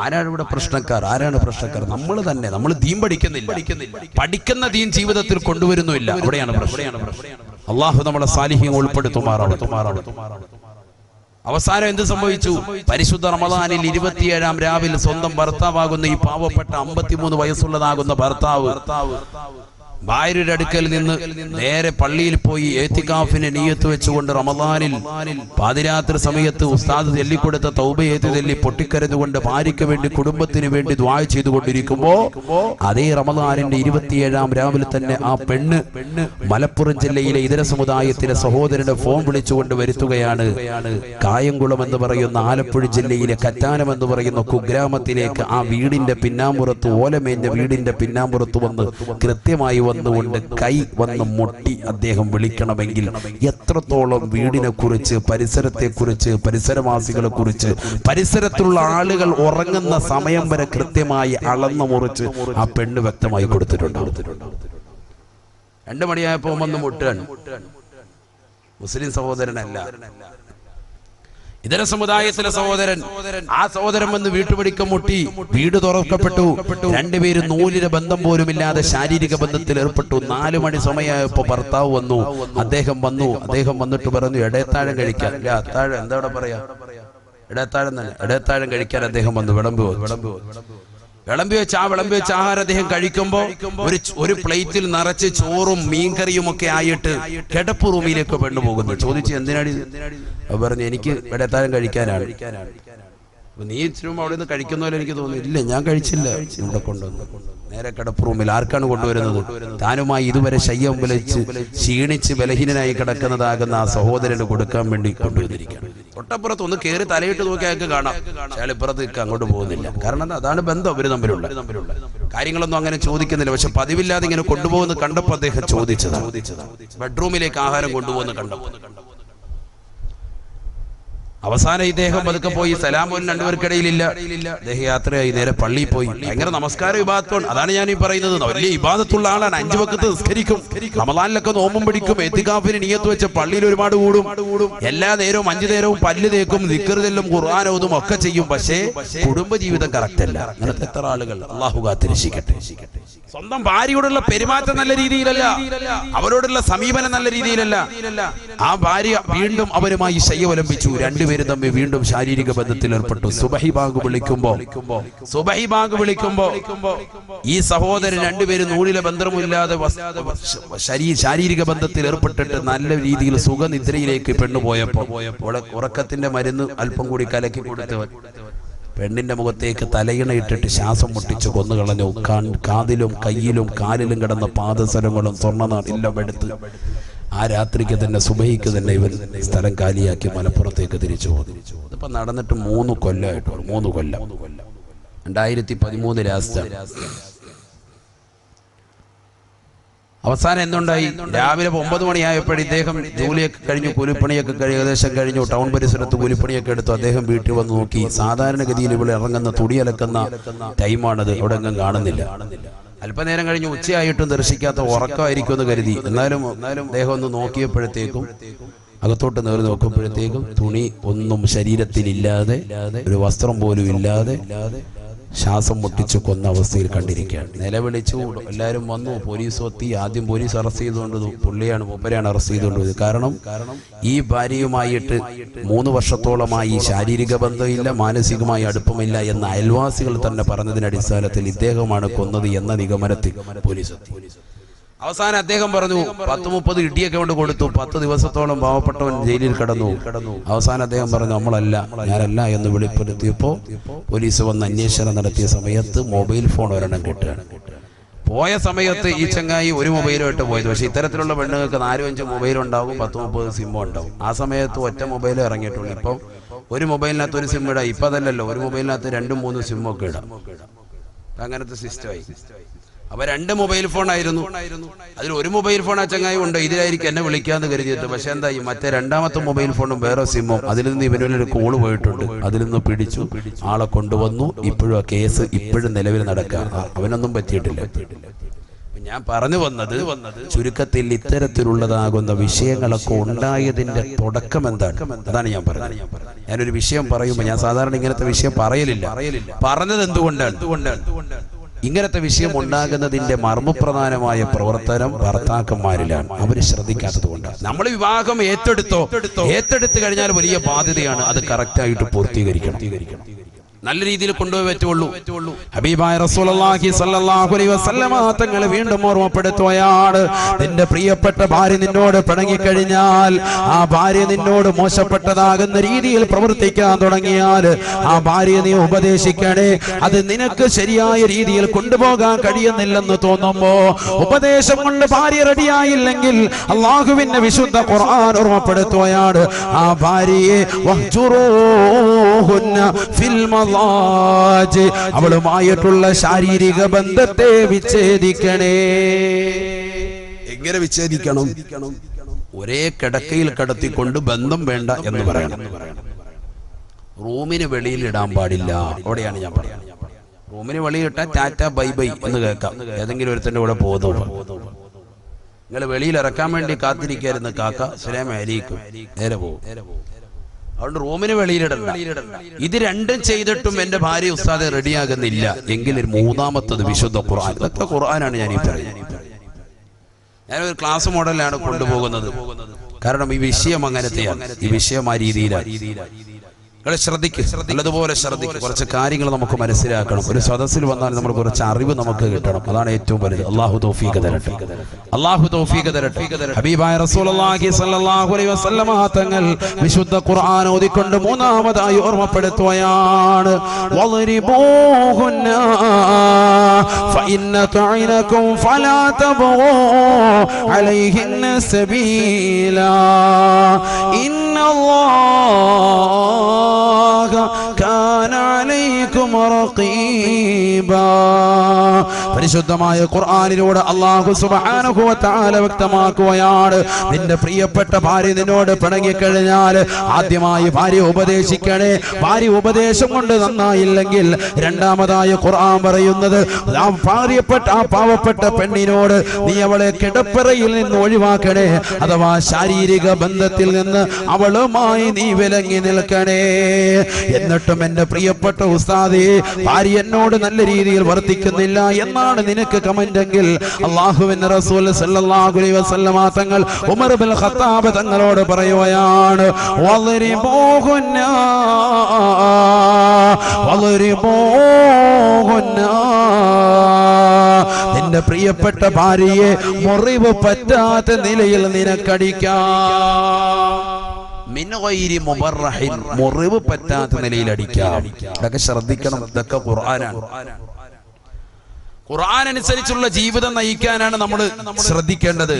ആരാണ് ഇവിടെ പ്രശ്നക്കാർ? ആരാണ് പ്രശ്നക്കാർ? നമ്മൾ തന്നെ. നമ്മൾ ദീൻ പഠിക്കുന്നില്ല. പഠിക്കുന്ന ദീൻ ജീവിതത്തിൽ കൊണ്ടുവരുന്നില്ല. അവിടെയാണ് പ്രശ്നം. അള്ളാഹു നമ്മളെ സാലിഹ്യം ഉൾപ്പെടുത്തുമാറാവട്ടെ. അവസാനം എന്ത് സംഭവിച്ചു? പരിശുദ്ധ റമദാനിൽ 27-ാം രാവിൽ സ്വന്തം ഭർത്താവാകുന്ന ഈ പാവപ്പെട്ട 53 വയസ്സുള്ളതാകുന്ന ഭർത്താവ് ഭാര്യയുടെ അടുക്കൽ നിന്ന് നേരെ പള്ളിയിൽ പോയി ഏത്തിക്കാഫിനെ നിയ്യത്ത് വെച്ചുകൊണ്ട് റമദാനിൽ പാതിരാത്രി സമയത്ത് ഉസ്താദ് ചൊല്ലിക്കൊടുത്ത തൗബയേത്ത് ചൊല്ലി പൊട്ടിക്കരഞ്ഞുകൊണ്ട് ഭാര്യയ്ക്ക് വേണ്ടി കുടുംബത്തിന് വേണ്ടി ദുആ ചെയ്തുകൊണ്ടിരിക്കുമ്പോ അതേ റമദാനിന്റെ 27-ാം രാവിലെ തന്നെ ആ പെണ്ണ് മലപ്പുറം ജില്ലയിലെ ഇതര സമുദായത്തിലെ സഹോദരന്റെ ഫോൺ വിളിച്ചുകൊണ്ട് വരുത്തുകയാണ്. കായംകുളം എന്ന് പറയുന്ന ആലപ്പുഴ ജില്ലയിലെ കറ്റാനം എന്ന് പറയുന്ന കുഗ്രാമത്തിലേക്ക് ആ വീടിന്റെ പിന്നാമ്പുറത്ത്, ഓലമേഞ്ഞ വീടിന്റെ പിന്നാമ്പുറത്ത് വന്ന് കൃത്യമായി വന്നുകൊണ്ട് കൈ വന്ന് മുട്ടി അദ്ദേഹം വിളിക്കണമെങ്കിൽ എത്രത്തോളം വീടിനെ കുറിച്ച്, പരിസരത്തെ കുറിച്ച്, പരിസരവാസികളെ കുറിച്ച്, പരിസരത്തുള്ള ആളുകൾ ഉറങ്ങുന്ന സമയം വരെ കൃത്യമായി അളന്നു മുറിച്ച് ആ പെണ്ണ് വ്യക്തമായി കൊടുത്തിട്ടുണ്ട്. 2 മണിയായപ്പോ വന്ന് മുട്ടാണ്. മുസ്ലിം സഹോദരനല്ല, ഇതര സമുദായത്തിലെ സഹോദരൻ. ആ സഹോദരൻ വന്ന് വീട്ടുപടിക്കം മുട്ടി. വീട് തുറക്കപ്പെട്ടു. 2 പേരും നൂലിന്റെ ബന്ധം പോലുമില്ലാതെ ശാരീരിക ബന്ധത്തിൽ ഏർപ്പെട്ടു. 4 മണി സമയമായപ്പോ ഭർത്താവ് വന്നു. അദ്ദേഹം വന്നിട്ട് പറഞ്ഞു ഇടയത്താഴം കഴിക്കാൻ. അത്താഴം എന്താ ഇവിടെ പറയാ? ഇടയത്താഴം തന്നെ. ഇടയത്താഴം കഴിക്കാൻ അദ്ദേഹം വന്നു. വിളമ്പി വെച്ച ആഹാരം അദ്ദേഹം കഴിക്കുമ്പോ ഒരു പ്ലേറ്റിൽ നിറച്ച് ചോറും മീൻകറിയും ഒക്കെ ആയിട്ട് കിടപ്പ് റൂമിലേക്ക് പെണ്ണു പോകുന്നു. ചോദിച്ചു എന്തിനാണ്? പറഞ്ഞു എനിക്ക് ഇടയത്താഴം കഴിക്കാനാണ്. നീ ഇച്ചിരി അവിടെ നിന്ന് കഴിക്കുന്ന പോലെ എനിക്ക് തോന്നി. ഇല്ല, ഞാൻ കഴിച്ചില്ല. ഇവിടെ കൊണ്ടുവന്നു നേരെ കിടപ്പ് റൂമിൽ. ആർക്കാണ് കൊണ്ടുവരുന്നത്? താനുമായി ഇതുവരെ ശയ്യം വിളിച്ച് ക്ഷീണിച്ച് ബലഹീനനായി കിടക്കുന്നതാകുന്ന ആ സഹോദരന് കൊടുക്കാൻ വേണ്ടി കൊണ്ടുവന്നിരിക്കുകയാണ്. തൊട്ടപ്പുറത്ത് ഒന്ന് കയറി തലയിട്ട് നോക്കി അയാൾക്ക് കാണാം. അയാൾ ഇപ്പുറത്ത് അങ്ങോട്ട് പോകുന്നില്ല. കാരണം അതാണ് ബന്ധം ഇവര് തമ്മിലുള്ള കാര്യങ്ങളൊന്നും അങ്ങനെ ചോദിക്കുന്നില്ല. പക്ഷെ പതിവില്ലാതെ ഇങ്ങനെ കൊണ്ടുപോകുന്ന കണ്ടപ്പോൾ അദ്ദേഹം ചോദിച്ചതാണ്. ബെഡ്റൂമിലേക്ക് ആഹാരം കൊണ്ടുപോകുന്ന കണ്ടപ്പോൾ അവസാനം ഇദ്ദേഹം പതുക്കെ പോയി. സലാം പോലും 2 പേർക്കിടയിലില്ല. അദ്ദേഹം യാത്രയായി നേരെ പള്ളിയിൽ പോയി. ഭയങ്കര നമസ്കാര വിഭാഗത്തോട്. അതാണ് ഞാൻ ഈ പറയുന്നത്. വലിയ ഇബാദത്തുള്ള ആളാണ്. 5 വഖത്ത് നിസ്കരിക്കും, റമദാനിലൊക്കെ നോമ്പും പിടിക്കും, എത്തിക്കാഫിന് നിയ്യത്ത് വെച്ച് പള്ളിയിൽ ഒരുപാട് കൂടും. എല്ലാ നേരവും 5 നേരവും പല്ല് തേക്കും, ദിക്ർ ചൊല്ലും, ഖുർആൻ ഓതും ഒക്കെ ചെയ്യും. പക്ഷേ കുടുംബജീവിതം കറക്റ്റ് അല്ല. അങ്ങനത്തെ എത്ര ആളുകൾ. അല്ലാഹു കാത്തിരക്ഷിക്കട്ടെ. സ്വന്തം ഭാര്യയോടുള്ള പെരുമാറ്റം നല്ല രീതിയിലല്ല, അവരോടുള്ള സമീപനം നല്ല രീതിയിലല്ല. ആ ഭാര്യ വീണ്ടും അവരുമായി ശയ്യവലംബിച്ചു. 2 പേരും തമ്മിൽ വീണ്ടും ശാരീരിക ബന്ധത്തിൽ ഏർപ്പെട്ടു. സുബഹി ബാങ്ക് വിളിക്കുമ്പോ ഈ സഹോദരൻ 2 പേരും നൂലിലെ ബന്ധമില്ലാതെ ശാരീരിക ബന്ധത്തിൽ ഏർപ്പെട്ടിട്ട് നല്ല രീതിയിൽ സുഖനിദ്രയിലേക്ക് പെണ്ണുപോയപ്പോ ഉറക്കത്തിന്റെ മരുന്ന് അല്പം കൂടി കലക്കി കൊടുത്ത് പെണ്ണിന്റെ മുഖത്തേക്ക് തലയിണയിട്ടിട്ട് ശ്വാസം മുട്ടിച്ച് കൊന്നുകളഞ്ഞു. കാതിലും കയ്യിലും കാലിലും കിടന്ന പാദസരങ്ങളും സ്വർണ്ണനാടെല്ലാം എടുത്ത് ആ രാത്രിക്ക് തന്നെ സുബഹിക്ക് തന്നെ ഇവൻ സ്ഥലം കാലിയാക്കി മലപ്പുറത്തേക്ക് തിരിച്ചു പോകുന്നു. ഇതിപ്പോ നടന്നിട്ട് 3 കൊല്ലമായിട്ടുള്ളൂ. 3 കൊല്ലം. 2013 ലാസ്റ്റ്. അവസാനം എന്തുണ്ടായി? രാവിലെ 9 മണിയായപ്പോഴും ഇദ്ദേഹം ജോലിയൊക്കെ കഴിഞ്ഞു, കൂലിപ്പണിയൊക്കെ ഏകദേശം കഴിഞ്ഞു, ടൗൺ പരിസരത്ത് കൂലിപ്പണിയൊക്കെ എടുത്തു. അദ്ദേഹം വീട്ടിൽ വന്ന് നോക്കി. സാധാരണഗതിയിൽ ഇവിടെ ഇറങ്ങുന്ന തുടി അലക്കുന്ന ടൈമാണത്. അവിടെ എങ്ങും കാണുന്നില്ല. അല്പനേരം കഴിഞ്ഞ് ഉച്ചയായിട്ടും ദർശിക്കാത്ത ഉറക്കമായിരിക്കും എന്ന് കരുതി. എന്നാലും അദ്ദേഹം ഒന്ന് നോക്കിയപ്പോഴത്തേക്കും, അകത്തോട്ട് നേറി നോക്കുമ്പോഴത്തേക്കും തുണി ഒന്നും ശരീരത്തിലില്ലാതെ, ഒരു വസ്ത്രം പോലും ഇല്ലാതെ ശ്വാസം മുട്ടിച്ച് കൊന്ന അവസ്ഥയിൽ കണ്ടിരിക്കുകയാണ്. നിലവിളിച്ചു, എല്ലാവരും വന്നു, പോലീസ് എത്തി. ആദ്യം പോലീസ് അറസ്റ്റ് ചെയ്തുകൊണ്ട് മൂപ്പരെയാണ് അറസ്റ്റ് ചെയ്തുകൊണ്ടത്. കാരണം ഈ ഭാര്യയുമായിട്ട് 3 വർഷത്തോളമായി ശാരീരിക ബന്ധമില്ല, മാനസികമായി അടുപ്പമില്ല എന്ന അയൽവാസികൾ തന്നെ പറഞ്ഞതിന്റെ അടിസ്ഥാനത്തിൽ ഇദ്ദേഹമാണ് കൊന്നത് എന്ന നിഗമനത്തിൽ പോലീസ് എത്തി. അവസാനം അദ്ദേഹം പറഞ്ഞു 10-30 ഇടിയൊക്കെ കൊണ്ട് കൊടുത്തു. 10 ദിവസത്തോളം പാവപ്പെട്ടവൻ ജയിലിൽ കിടന്നു. അവസാനം അദ്ദേഹം പറഞ്ഞു ഞാനല്ല എന്ന് വെളിപ്പെടുത്തിയപ്പോൾ പോലീസ് വന്ന് അന്വേഷണം നടത്തിയ സമയത്ത് മൊബൈൽ ഫോൺ ഒരെണ്ണം കിട്ടുകയാണ്. പോയ സമയത്ത് ഈ ചങ്ങായി ഒരു മൊബൈലുമായിട്ട് പോയത്. പക്ഷെ ഇത്തരത്തിലുള്ള പെണ്ണുങ്ങൾക്ക് 4-5 മൊബൈൽ ഉണ്ടാവും, 10-30 സിമ്മ് ഉണ്ടാവും. ആ സമയത്ത് ഒറ്റ മൊബൈൽ ഇറങ്ങിയിട്ടുള്ളൂ. ഇപ്പം ഒരു മൊബൈലിനകത്ത് ഒരു സിം ഇടാം. ഇപ്പം അതല്ലല്ലോ, ഒരു മൊബൈലിനകത്ത് 2-3 സിമ്മൊക്കെ ഇടാം. അങ്ങനത്തെ സിസ്റ്റമായി. അപ്പൊ 2 മൊബൈൽ ഫോൺ ആയിരുന്നു. അതിൽ ഒരു മൊബൈൽ ഫോൺ ആ ചങ്ങായി ഉണ്ട്, ഇതിലായിരിക്കും എന്നെ വിളിക്കാന്ന് കരുതിയിട്ട്. പക്ഷെ എന്തായി, മറ്റേ 2ാമത്തെ മൊബൈൽ ഫോണും വേറെ സിമ്മും, അതിൽ നിന്ന് ഇവനൊരു കോള് പോയിട്ടുണ്ട്. അതിൽ നിന്ന് പിടിച്ചു, ആളെ കൊണ്ടുവന്നു. ഇപ്പോഴും ആ കേസ് ഇപ്പോഴും നിലവിൽ നടക്കുക. അവനൊന്നും പറ്റിയിട്ടില്ല. ഞാൻ പറഞ്ഞു വന്നത് ചുരുക്കത്തിൽ ഇത്തരത്തിലുള്ളതാകുന്ന വിഷയങ്ങളൊക്കെ ഉണ്ടായതിന്റെ തുടക്കം എന്താണ്, അതാണ് ഞാൻ പറഞ്ഞത്. ഞാനൊരു വിഷയം പറയുമ്പോൾ ഞാൻ സാധാരണ ഇങ്ങനത്തെ വിഷയം പറയലില്ല. പറഞ്ഞത് എന്തുകൊണ്ടാണ് ഇങ്ങനത്തെ വിഷയം ഉണ്ടാകുന്നതിന്റെ മർമ്മപ്രധാനമായ പ്രവർത്തനം ഭർത്താക്കന്മാരിലാണ്. അവര് ശ്രദ്ധിക്കാത്തത് കൊണ്ടാണ്. നമ്മൾ വിവാഹം ഏറ്റെടുത്തു കഴിഞ്ഞാൽ വലിയ ബാധ്യതയാണ്. അത് കറക്റ്റായിട്ട് പൂർത്തീകരിക്കണം. നല്ല രീതിയിൽ കൊണ്ടുപോയി പറ്റുള്ളൂ. ഹബീബായ റസൂലുള്ളാഹി സ്വല്ലല്ലാഹു അലൈഹി വസല്ലമ തങ്ങൾ വീണ്ടും ഓർമ്മപ്പെടുത്തുകയാണ്, നിന്റെ പ്രിയപ്പെട്ട ഭാര്യ നിന്നോട് പിണങ്ങിക്കഴിഞ്ഞാൽ, ആ ഭാര്യ നിന്നോട് മോശപ്പെട്ടതാകുന്ന രീതിയിൽ പ്രവർത്തിക്കാൻ തുടങ്ങിയാൽ ആ ഭാര്യയെ നീ ഉപദേശിക്കണേ. അത് നിനക്ക് ശരിയായ രീതിയിൽ കൊണ്ടുപോകാൻ കഴിയുന്നില്ലെന്ന് തോന്നുമ്പോ, ഉപദേശം കൊണ്ട് ഭാര്യ റെഡിയായില്ലെങ്കിൽ അല്ലാഹുവിന്റെ വിശുദ്ധ ഖുർആൻ ഓർമ്മപ്പെടുത്തുകയാണ്, ആ ഭാര്യയെ വഹ്ജുറൂഹുന്ന ഫിൽ അവളുമായിട്ടുള്ള ശാരീരിക ബന്ധത്തെ വിച്ഛേദിക്കണേ. എങ്ങനെ വിച്ഛേദിക്കണം? ഒരേ കിടക്കയിൽ കിടത്തിക്കൊണ്ട് ബന്ധം വേണ്ട എന്ന് പറയണം. റൂമിന് വെളിയിൽ ഇടാൻ പാടില്ല. അവിടെയാണ് ഞാൻ പറയുന്നത്. റൂമിന് വെളിയിട്ടാൽ ടാറ്റ ബൈ ബൈ എന്ന് കേൾക്കാം. ഏതെങ്കിലും ഒരുത്തന്റെ കൂടെ പോകുന്നു. നിങ്ങൾ വെളിയിൽ ഇറക്കാൻ വേണ്ടി കാത്തിരിക്കായിരുന്നു. കാക്ക അസ്സലാമു അലൈക്കും, നേരെ പോകും. അതുകൊണ്ട് റൂമിന് വെളിയിലിടണ്ട. ഇത് രണ്ടും ചെയ്തിട്ടും എന്റെ ഭാര്യ ഉസ്താദെ റെഡിയാകുന്നില്ല എങ്കിൽ 3ാമത്തത് വിശുദ്ധ ഖുർആൻ. ഇതൊക്കെ ഖുർആനാണ് ഞാൻ ഈ പറയുന്നത്. ഞാനൊരു ക്ലാസ് മോഡലാണ് കൊണ്ടുപോകുന്നത്. കാരണം ഈ വിഷയം അങ്ങനത്തെയാണ്. ഈ വിഷയം ആ രീതിയിലാണ്. ശ്രദ്ധിക്കുക, നല്ലതുപോലെ ശ്രദ്ധിക്കുക. കുറച്ച് കാര്യങ്ങൾ നമുക്ക് മനസ്സിലാക്കണം. ഒരു സദസ്സിൽ വന്നാൽ നമ്മൾ കുറച്ച് അറിവ് നമുക്ക് കിട്ടണം. അതാണ് ഏറ്റവും വലുത്. അല്ലാഹു തൗഫീഖ് തരട്ടെ. അല്ലാഹു തൗഫീഖ് തരട്ടെ. ഹബീബായ റസൂലുള്ളാഹി സ്വല്ലല്ലാഹു അലൈഹി വസല്ലമ തങ്ങൾ വിശുദ്ധ ഖുർആൻ ഓതിക്കൊണ്ട് 3ാമതായി ഓർമ്മപ്പെടുത്തുകയാണ്, വളിബൂഹുന്ന ഫഇന്ന തഅനകും ഫലാ തബൂ അലൈഹിന്ന സബീലാ പരിശുദ്ധമായ ഖുർആനിലൂടെ അല്ലാഹു സുബ്ഹാനഹു വ തആല വ്യക്തമാക്കുകയാണ്, നിന്റെ പ്രിയപ്പെട്ട ഭാര്യ നിന്നോട് പിണങ്ങിക്കഴിഞ്ഞാൽ ആദ്യമായി ഭാര്യ ഉപദേശിക്കണേ. ഭാര്യ ഉപദേശം കൊണ്ട് നന്നായില്ലെങ്കിൽ 2ാമതായി ഖുർആൻ പറയുന്നത്, ആ പാവപ്പെട്ട പെണ്ണിനോട് നീ അവളെ കിടപ്പറയിൽ നിന്ന് ഒഴിവാക്കണേ. അഥവാ ശാരീരിക ബന്ധത്തിൽ നിന്ന് അവളുമായി നീ വിലങ്ങി നിൽക്കണേ. എന്നിട്ടും എന്റെ പ്രിയപ്പെട്ട ഉസ്താദേ, ഭാര്യ എന്നോട് നല്ല രീതിയിൽ വർത്തിക്കുന്നില്ല എന്നാണ് നിനക്ക് കമന്റ് എങ്കിൽ, അല്ലാഹുവിന്റെ റസൂൽ സല്ലല്ലാഹു അലൈഹി വസല്ലമ തങ്ങൾ ഉമർ ഇബ്നുൽ ഖത്താബ് തങ്ങളോട് പറയുകയാണ്, നിന്റെ പ്രിയപ്പെട്ട ഭാര്യയെ മുറിവ് പറ്റാത്ത നിലയിൽ നിനക്കടിക്കാം. മുറിവ് പറ്റാത്ത നിലയിൽ അടിക്കാം. ഇതൊക്കെ ശ്രദ്ധിക്കണം. ഇതൊക്കെ ഖുർആനാണ്. ഖുർആൻ അനുസരിച്ചുള്ള ജീവിതം നയിക്കാനാണ് നമ്മൾ ശ്രദ്ധിക്കേണ്ടത്.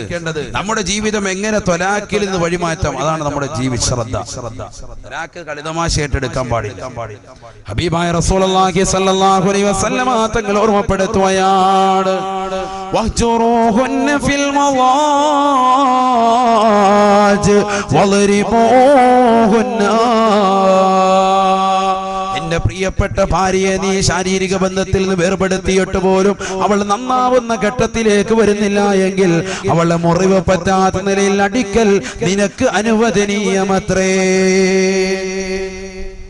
നമ്മുടെ ജീവിതം എങ്ങനെ ത്വലാഖിൽ നിന്ന് വഴിമാറ്റാം, അതാണ് നമ്മുടെ ജീവിത ശ്രദ്ധ. ത്വലാഖ് കളിതമാശ ഏറ്റെടുക്കാൻ പാടില്ല. ഹബീബായ റസൂലുള്ളാഹി സ്വല്ലല്ലാഹു അലൈഹി വസല്ലമ തങ്ങൾ ഓർമ്മപ്പെടുത്തുകയാണ്, വഹ്ജുറൂഹുന്ന ഫിൽ മവാജ് വളിബൂഹുന്ന. എന്റെ പ്രിയപ്പെട്ട ഭാര്യയെ നീ ശാരീരിക ബന്ധത്തിൽ നിന്ന് വേർപെടുത്തിയിട്ട് പോലും അവൾ നന്നാവുന്ന ഘട്ടത്തിലേക്ക് വരുന്നില്ല എങ്കിൽ അവളെ മുറിവ് പറ്റാത്ത നിലയിൽ അടിക്കൽ നിനക്ക് അനുവദനീയമത്രേ.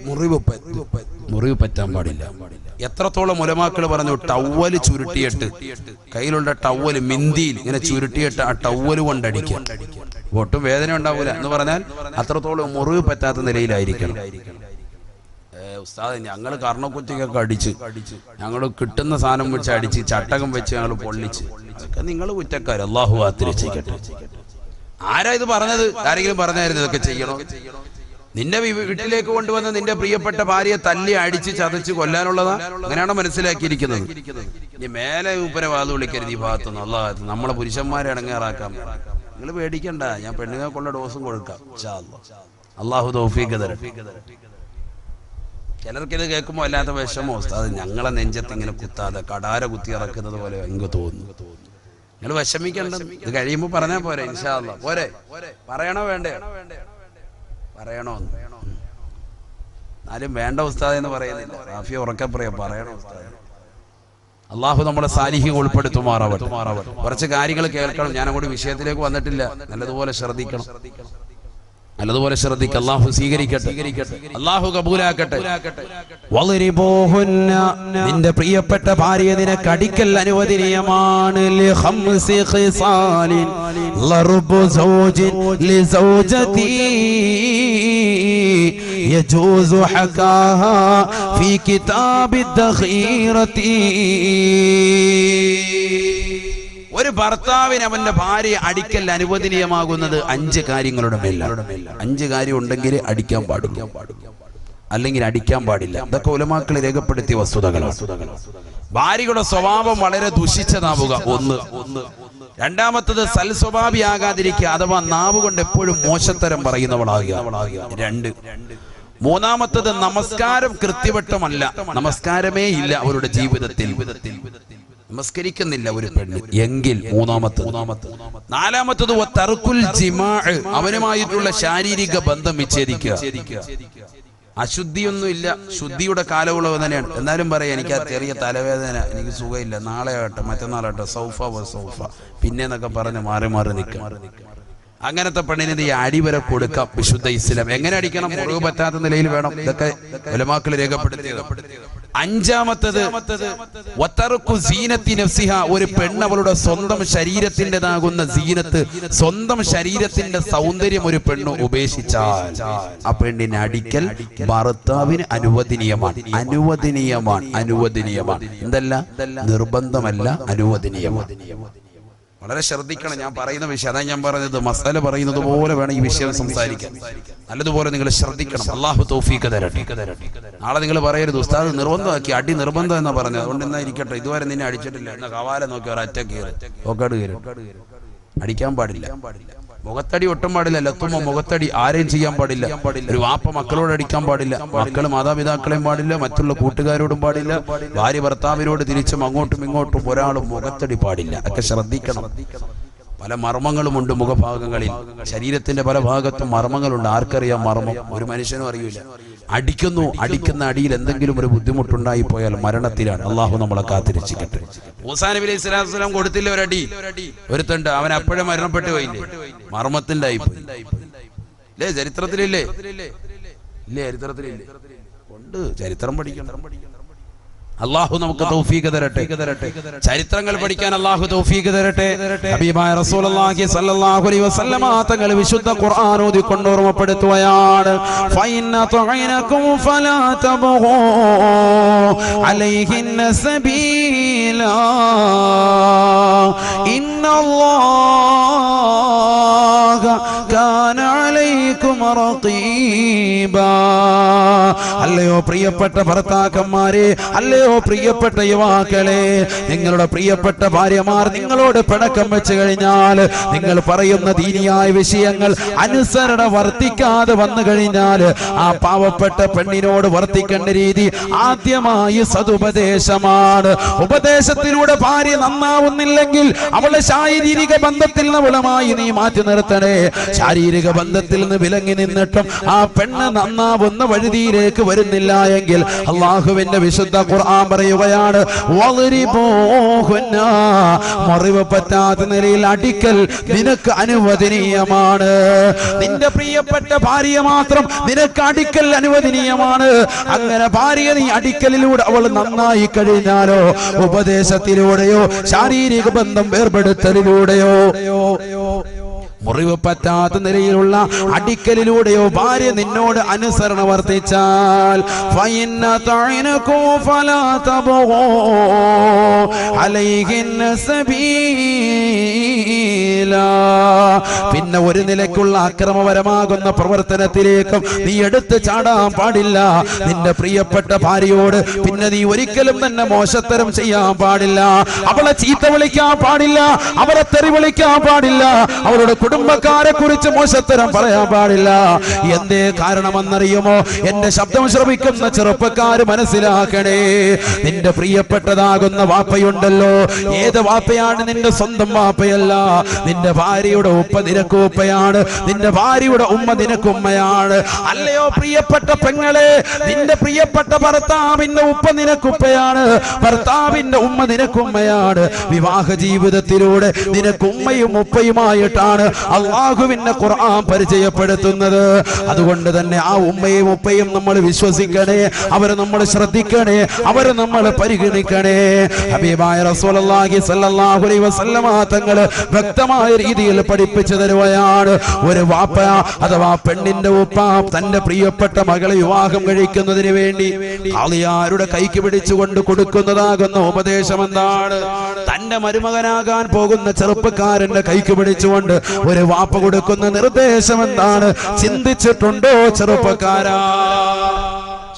മുറിവ് പറ്റാൻ പാടില്ല. എത്രത്തോളം ഉലമാക്കൾ പറഞ്ഞു ടവല് ചുരുട്ടിയിട്ട് കയ്യിലുള്ള ടവല് മിന്തിയിൽ ഇങ്ങനെ ചുരുട്ടിയിട്ട് ആ ടവല് കൊണ്ടടിക്കുക, ഒട്ടും വേദന ഉണ്ടാവൂല എന്ന് പറഞ്ഞാൽ അത്രത്തോളം മുറിവ് പറ്റാത്ത നിലയിലായിരിക്കണം. ഉസ്താദ് ഞങ്ങൾ കർണക്കുറ്റിക്കൊക്കെ അടിച്ച് ഞങ്ങൾ കിട്ടുന്ന സാധനം വെച്ച് അടിച്ച് ചട്ടകം വെച്ച് ഞങ്ങൾ പൊള്ളിച്ച്, അതൊക്കെ നിങ്ങൾ കുറ്റക്കാർ, അള്ളാഹു കാത്തിരക്ഷിക്കട്ടെ. ആരാ ഇത് പറഞ്ഞത്? ആരെങ്കിലും പറഞ്ഞായിരുന്നു ഇതൊക്കെ ചെയ്യണോ? നിന്റെ വീട്ടിലേക്ക് കൊണ്ടുവന്ന് നിന്റെ പ്രിയപ്പെട്ട ഭാര്യയെ തല്ലി അടിച്ച് ചതച്ച് കൊല്ലാനുള്ളതാ? അങ്ങനെയാണോ മനസ്സിലാക്കിയിരിക്കുന്നത്? ഇനി മേലെ ഉപ്പരെ വാത് വിളിക്കരുത് ഈ ഭാഗത്തുനിന്ന്, അള്ളാഹത്ത് നമ്മളെ പുരുഷന്മാരെ ഇടങ്ങേറാക്കാൻ. നിങ്ങൾ പേടിക്കണ്ട, ഞാൻ പെണ്ണുങ്ങൾക്കുള്ള ഡോസും കൊടുക്കാം. അള്ളാഹു തൗഫീഖ് തരട്ടെ. ചിലർക്കിത് കേൾക്കുമ്പോൾ അല്ലാത്ത വിഷമോ, അത് ഞങ്ങളെ നെഞ്ചത്ത് ഇങ്ങനെ കുത്താതെ കടാര കുത്തി ഇറക്കുന്നത് പോലെ എനിക്ക് തോന്നുന്നു. നിങ്ങൾ വിഷമിക്കണ്ട, ഇത് കഴിയുമ്പോൾ പറഞ്ഞാൽ പോരെ, ഇൻഷാ അല്ലാഹ്. പോരെ? പറയണോ വേണ്ടേ? പറയണോ? ആരും വേണ്ട ഉസ്താദ് എന്ന് പറയുന്നില്ല. റാഫി ഉറക്കെ പറയാം, പറയണോ ഉസ്താദ്? അള്ളാഹു നമ്മളെ സാലിഹ്യം ഉൾപ്പെടുത്തുമാറാവട്ടെ. കുറച്ച് കാര്യങ്ങൾ കേൾക്കണം. ഞാൻ അങ്ങോട്ട് വിഷയത്തിലേക്ക് വന്നിട്ടില്ല. നല്ലതുപോലെ ശ്രദ്ധിക്കണം, നല്ലതുപോലെ ശ്രദ്ധിക്കുക. അള്ളാഹു സ്വീകരിക്കട്ടെ, അള്ളാഹു കബൂലാക്കട്ടെ. വളിരിബൂഹുന്ന, നിന്റെ പ്രിയപ്പെട്ട ഭാര്യയെ നിനക്ക് അടിക്കൽ അനുവദനീയമാണ്. ലിഖംസി ഖിസാലിൻ ലറുബു സൗജിൻ ലിസൗജതി യജൂസു ഹകാഹാ ഫീ കിതാബി ദഖീറതി. ഒരു ഭർത്താവിന് അവന്റെ ഭാര്യയെ അടിക്കൽ അനുവദനീയമാകുന്നത് 5 കാര്യങ്ങളുടെ മേലാണ്. 5 കാര്യം ഉണ്ടെങ്കിൽ അടിക്കാൻ പാടില്ല, അല്ലെങ്കിൽ അടിക്കാൻ പാടില്ല. ഇതൊക്കെ ഉലമാക്കൾ രേഖപ്പെടുത്തിയ വസ്തുതകളാണ്. ഭാര്യയുടെ സ്വഭാവം വളരെ ദുഷിച്ചതാവുക 1. രണ്ടാമത്തത് സൽസ്വഭാവിയാകാതിരിക്കുക, അഥവാ നാവ് കൊണ്ട് എപ്പോഴും മോശത്തരം പറയുന്നവളാകുക 2. മൂന്നാമത്തത് നമസ്കാരം കൃത്യവട്ടമല്ല, നമസ്കാരമേ ഇല്ല അവരുടെ ജീവിതത്തിൽ, നമസ്കരിക്കുന്നില്ല ഒരു പെണ്ണ് എങ്കിൽ 3. നാലാമത്തത് തർക്കുൽ ജിമാഅ്, അവനുമായിട്ടുള്ള ശാരീരിക ബന്ധം വിച്ഛേദിക്കുക. അശുദ്ധിയൊന്നും ഇല്ല, ശുദ്ധിയുടെ കാലയളവ് തന്നെയാണ്. എന്നാലും പറയാം എനിക്ക് ആ ചെറിയ തലവേദന, എനിക്ക് സുഖമില്ല, നാളെ ആട്ടെ മറ്റന്നാളാട്ടെ, സൗഫ സൗഫ പിന്നെന്നൊക്കെ പറഞ്ഞ് മാറി മാറി നിൽക്കുക. അങ്ങനത്തെ പെണ്ണിന് ഈ അടിവരെ കൊടുക്കാം വിശുദ്ധ ഇസ്ലാം. എങ്ങനെ അടിക്കണം? മുറിവ് പറ്റാത്ത നിലയിൽ വേണം. ഇതൊക്കെ ഉലമാക്കൾ രേഖപ്പെടുത്തിയത്. 5. വതർക്കു സീനത്തി നഫ്സിഹ, ഒരു പെണ്ണ് അവളുടെ സ്വന്തം ശരീരത്തിൻ്റെതാകുന്ന സീനത്ത്, സ്വന്തം ശരീരത്തിന്റെ സൗന്ദര്യം ഒരു പെണ്ണ് ഉപേക്ഷിച്ചാൽ ആ പെണ്ണിനെ അടിക്കൽ ഭർത്താവിന് അനുവദനീയമാണ്. അനുവദനീയമാണ് എന്തല്ല, നിർബന്ധമല്ല, അനുവദനീയമാണ്. വളരെ ശ്രദ്ധിക്കണം ഞാൻ പറയുന്ന വിഷയം. അതാണ് ഞാൻ പറഞ്ഞത്, മസാല പറയുന്നത് പോലെ വേണം ഈ വിഷയം സംസാരിക്കാൻ. നല്ലതുപോലെ നിങ്ങൾ ശ്രദ്ധിക്കണം. അള്ളാഹു തൗഫീഖ് തരട്ടെ. നാളെ നിങ്ങൾ പറയരുത് ഉസ്താദ് നിർബന്ധമാക്കി, അടി നിർബന്ധം എന്നാ പറഞ്ഞത്, അതുകൊണ്ട് എന്നാ ഇരിക്കട്ടെ, ഇതുവരെ നിന്നെ അടിച്ചിട്ടില്ല, എന്നാ കവാല നോക്കി ഒരറ്റ കയറി ഒക്കട് കയറും. അടിക്കാൻ പാടില്ല, മുഖത്തടി ഒട്ടും പാടില്ല. ലത്തുമ്പോ മുഖത്തടി ആരെയും ചെയ്യാൻ പാടില്ല. ഒരു വാപ്പ മക്കളോട് അടിക്കാൻ പാടില്ല, മക്കള് മാതാപിതാക്കളെയും പാടില്ല, മറ്റുള്ള കൂട്ടുകാരോടും പാടില്ല, ഭാര്യ ഭർത്താവിനോട് തിരിച്ചും അങ്ങോട്ടും ഇങ്ങോട്ടും ഒരാളും മുഖത്തടി പാടില്ല. ഒക്കെ ശ്രദ്ധിക്കണം. പല മർമ്മങ്ങളുമുണ്ട് മുഖഭാഗങ്ങളിൽ, ശരീരത്തിന്റെ പല ഭാഗത്തും മർമ്മങ്ങളുണ്ട്. ആർക്കറിയാം മർമ്മം? ഒരു മനുഷ്യനും അറിയില്ല. അടിക്കുന്ന അടിയിൽ എന്തെങ്കിലും ഒരു ബുദ്ധിമുട്ടുണ്ടായി പോയാൽ മരണത്തിലാണ്. അള്ളാഹു നമ്മളെ കാത്തിരക്ഷിക്കട്ടെ. മൂസാ നബി അലൈഹി സ്വലാത്തു വസ്സലാം കൊടുത്തില്ല ഒരടി, ഒരുത്തുണ്ട്, അവൻ അപ്പോഴേ മരണപ്പെട്ടു പോയില്ലേ, മർമ്മത്തിന്റെ ആയിപ്പോയി. ഇല്ലേ ചരിത്രത്തിലില്ലേ? ഇല്ലേ ചരിത്രത്തിലില്ലേ? ഉണ്ട്, ചരിത്രം പഠിക്കണം. അല്ലാഹു നമുക്ക് തൗഫീഖ് തരട്ടെ. ചരിത്രങ്ങൾ പഠിക്കാൻ അല്ലാഹു തൗഫീഖ് തരട്ടെ. ഹബീബായ റസൂലുള്ളാഹി സ്വല്ലല്ലാഹു അലൈഹി വസല്ലമ തങ്ങൾ വിശുദ്ധ ഖുർആൻ ഓതിക്കൊണ്ട് ഓർമ്മപ്പെടുത്തുകയാണ്, ഫഇന്ന തുഇനകും ഫലാ തബ്ഗൂ അലൈഹിന്ന സബീലാ ഇന്നല്ലാഹ കാന അലൈക്കും റഖീബാ. അല്ലയോ പ്രിയപ്പെട്ട ഭർത്താക്കന്മാരെ, അല്ലയോ പ്രിയപ്പെട്ട യുവാക്കളെ, നിങ്ങളുടെ പ്രിയപ്പെട്ട ഭാര്യമാർ നിങ്ങളോട് പിണക്കം വെച്ച് കഴിഞ്ഞാൽ, നിങ്ങൾ പറയുന്ന ദീനിയായ വിഷയങ്ങൾ അനുസരണ വർത്തിക്കാതെ വന്നു കഴിഞ്ഞാൽ, ആ പാവപ്പെട്ട പെണ്ണിനോട് വർത്തിക്കേണ്ട രീതി ആദ്യമായി സതുപദേശമാണ്. ഉപദേശത്തിലൂടെ ഭാര്യ നന്നാവുന്നില്ലെങ്കിൽ അവളെ ശാരീരിക ബന്ധത്തിൽ നിന്ന് നീ മാറ്റി നിർത്തണേ. ശാരീരിക ബന്ധത്തിൽ നിന്ന് വിലങ്ങി നിന്നിട്ടും ആ പെണ്ണ് നന്നാവുന്ന വഴുതിയിലേക്ക് വരുന്നില്ല എങ്കിൽ അള്ളാഹുവിന്റെ വിശുദ്ധ ഖുർആൻ പറയുകയാണ്, മുറിവ് പറ്റാത്ത നിലയിൽ അടിക്കൽ നിനക്ക് അനുവദനീയമാണ്. നിന്റെ പ്രിയപ്പെട്ട ഭാര്യയെ മാത്രം നിനക്ക് അടിക്കൽ അനുവദനീയമാണ്. അങ്ങനെ ഭാര്യ നീ അടിക്കലിലൂടെ അവൾ നന്നായി കഴിഞ്ഞാലോ, ഉപദേശത്തിലൂടെയോ ശാരീരിക ബന്ധം വേർപെടുത്തലിലൂടെയോ, മുറിവ് പറ്റാത്ത നിലയിലുള്ള അടിക്കലിലൂടെയോ ഭാര്യ നിന്നോട് അനുസരണ വർത്തിച്ചാൽ പിന്നെ ഒരു നിലയ്ക്കുള്ള അക്രമപരമാകുന്ന പ്രവർത്തനത്തിലേക്കും നീ എടുത്ത് ചാടാൻ പാടില്ല. നിന്റെ പ്രിയപ്പെട്ട ഭാര്യയോട് പിന്നെ നീ ഒരിക്കലും തന്നെ മോശത്തരം ചെയ്യാൻ പാടില്ല. അവളെ ചീത്ത വിളിക്കാൻ പാടില്ല, അവളെ തെറി വിളിക്കാൻ പാടില്ല, അവളുടെ കുടുംബക്കാരെ കുറിച്ച് മോശത്തരം പറയാൻ പാടില്ല. എന്തേ കാരണമെന്നറിയുമോ? എന്റെ ശബ്ദം ശ്രവിക്കുന്ന ചെറുപ്പക്കാര് മനസ്സിലാക്കണേ, നിന്റെ പ്രിയപ്പെട്ടതാകുന്ന വാപ്പയുണ്ടല്ലോ, ഏത് വാപ്പയാണ്? നിന്റെ സ്വന്തം വാപ്പയല്ല. നിന്റെ ഭാര്യയുടെ ഉപ്പ നിനക്ക് ഉപ്പയാണ്, നിന്റെ ഭാര്യയുടെ ഉമ്മ നിനക്ക് ഉമ്മയാണ്. അല്ലയോ പ്രിയപ്പെട്ട പെങ്ങളെ, നിന്റെ പ്രിയപ്പെട്ട ഭർത്താവിന്റെ ഉപ്പ നിനക്കുപ്പയാണ്, ഭർത്താവിന്റെ ഉമ്മ നിനക്കുമ്മയാണ്. വിവാഹ ജീവിതത്തിലൂടെ നിനക്ക് ഉമ്മയും ഉപ്പയുമായിട്ടാണ് അള്ളാഹുവിന്റെ ഖുർആൻ പരിചയപ്പെടുത്തുന്നത്. അതുകൊണ്ട് തന്നെ ആ ഉമ്മയും ഉപ്പയും നമ്മൾ വിശ്വസിക്കണേ, അവരെ നമ്മൾ ശ്രദ്ധിക്കണേ, അവരെ നമ്മൾ പരിഗണിക്കണേ. ഹബീബായ റസൂലുള്ളാഹി സ്വല്ലല്ലാഹു അലൈഹി വസല്ലമ തങ്ങൾ വ്യക്തമായ രീതിയിൽ പഠിപ്പിച്ചു തരുകയാണ്, ഒരു വാപ്പ അഥവാ പെണ്ണിന്റെ ഉപ്പ തന്റെ പ്രിയപ്പെട്ട മകളെ വിവാഹം കഴിക്കുന്നതിന് വേണ്ടി ഖാളിയാരുടെ കൈക്ക് പിടിച്ചുകൊണ്ട് കൊടുക്കുന്നതാകുന്ന ഉപദേശം എന്താണ്? തന്റെ മരുമകനാകാൻ പോകുന്ന ചെറുപ്പക്കാരന്റെ കൈക്ക് പിടിച്ചുകൊണ്ട് ഒരു വാപ്പ കൊടുക്കുന്ന നിർദ്ദേശം എന്താണ്? ചിന്തിച്ചിട്ടുണ്ടോ ചെറുപ്പക്കാരാ?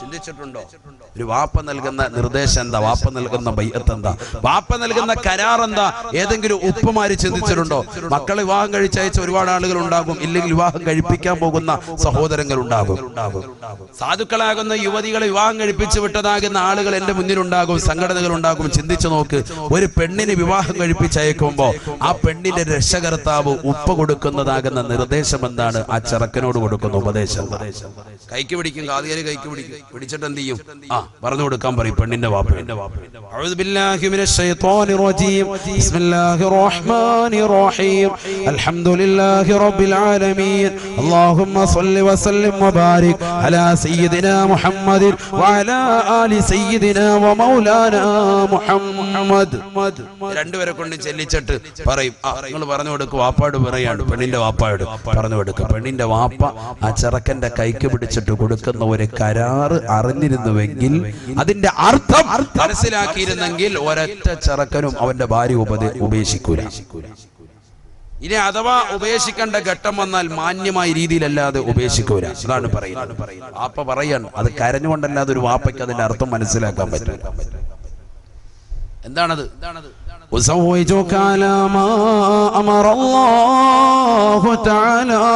ചിന്തിച്ചിട്ടുണ്ടോ? ഒരു വാപ്പ നൽകുന്ന നിർദ്ദേശം എന്താ? വാപ്പ നൽകുന്ന ബൈഅത്ത് എന്താ? വാപ്പ നൽകുന്ന കരാർ എന്താ? ഏതെങ്കിലും ഉപ്പമാര് ചിന്തിച്ചിട്ടുണ്ടോ? മക്കളെ വിവാഹം കഴിച്ചയച്ച ഒരുപാട് ആളുകൾ ഉണ്ടാകും, ഇല്ലെങ്കിൽ വിവാഹം കഴിപ്പിക്കാൻ പോകുന്ന സഹോദരങ്ങൾ ഉണ്ടാകും. സാധുക്കളാകുന്ന യുവതികളെ വിവാഹം കഴിപ്പിച്ചു വിട്ടതാകുന്ന ആളുകൾ എന്റെ മുന്നിലുണ്ടാകും, സംഘടനകൾ ഉണ്ടാകും. ചിന്തിച്ചു നോക്ക്, ഒരു പെണ്ണിന് വിവാഹം കഴിപ്പിച്ചയക്കുമ്പോ ആ പെണ്ണിന്റെ രക്ഷകർത്താവ് ഉപ്പ കൊടുക്കുന്നതാകുന്ന നിർദ്ദേശം എന്താണ്? ആ ചെറുക്കനോട് കൊടുക്കുന്ന ഉപദേശം. കൈക്ക് പിടിക്കും, കാതിയാല് കൈക്ക് പിടിക്കും, പിടിച്ചിട്ട് എന്ത് ചെയ്യും? പറഞ്ഞു കൊടുക്കാൻ പറയും പെണ്ണിന്റെ വാപ്പ. അഊദു ബില്ലാഹി മിനശ് ശൈത്വാനിർ റജീം. ബിസ്മില്ലാഹിർ റഹ്മാനിർ റഹീം. അൽഹംദുലില്ലാഹി റബ്ബിൽ ആലമീൻ. അല്ലാഹുമ്മ സ്വല്ലി വസല്ലിം വബാരിക് അലാ സയ്യിദിനാ മുഹമ്മദിൻ വഅലാ ആലി സയ്യിദിനാ വമൗലാനാ മുഹമ്മദ്. രണ്ടുപേരെ കൊണ്ട് ചെല്ലിച്ചിട്ട് പറയും, നിങ്ങൾ പറഞ്ഞു കൊടുക്കും. വാപ്പാട് പറയാണ്, പെണ്ണിന്റെ വാപ്പായോട് പറഞ്ഞു കൊടുക്കുക. പെണ്ണിന്റെ വാപ്പ ആ ചെറുക്കന്റെ കൈക്ക് പിടിച്ചിട്ട് കൊടുക്കുന്ന ഒരു കരാറ് അറിഞ്ഞിരുന്നുവെങ്കിൽ, അതിന്റെ അർത്ഥം മനസ്സിലാക്കിയിരുന്നെങ്കിൽ ഒരൊറ്റ ചെറുക്കനും അവന്റെ ഭാര്യ ഉപേക്ഷിക്കൂല. ഇനി അഥവാ ഉപേക്ഷിക്കേണ്ട ഘട്ടം വന്നാൽ മാന്യമായ രീതിയിലല്ലാതെ ഉപേക്ഷിക്കൂല. അതാണ് പറയുന്നത്. വാപ്പ പറയാണ്, അത് കരഞ്ഞുകൊണ്ടല്ലാതെ ഒരു വാപ്പയ്ക്ക് അതിന്റെ അർത്ഥം മനസ്സിലാക്കാൻ പറ്റില്ല. എന്താണത്? وزوجك على ما أمر الله تعالى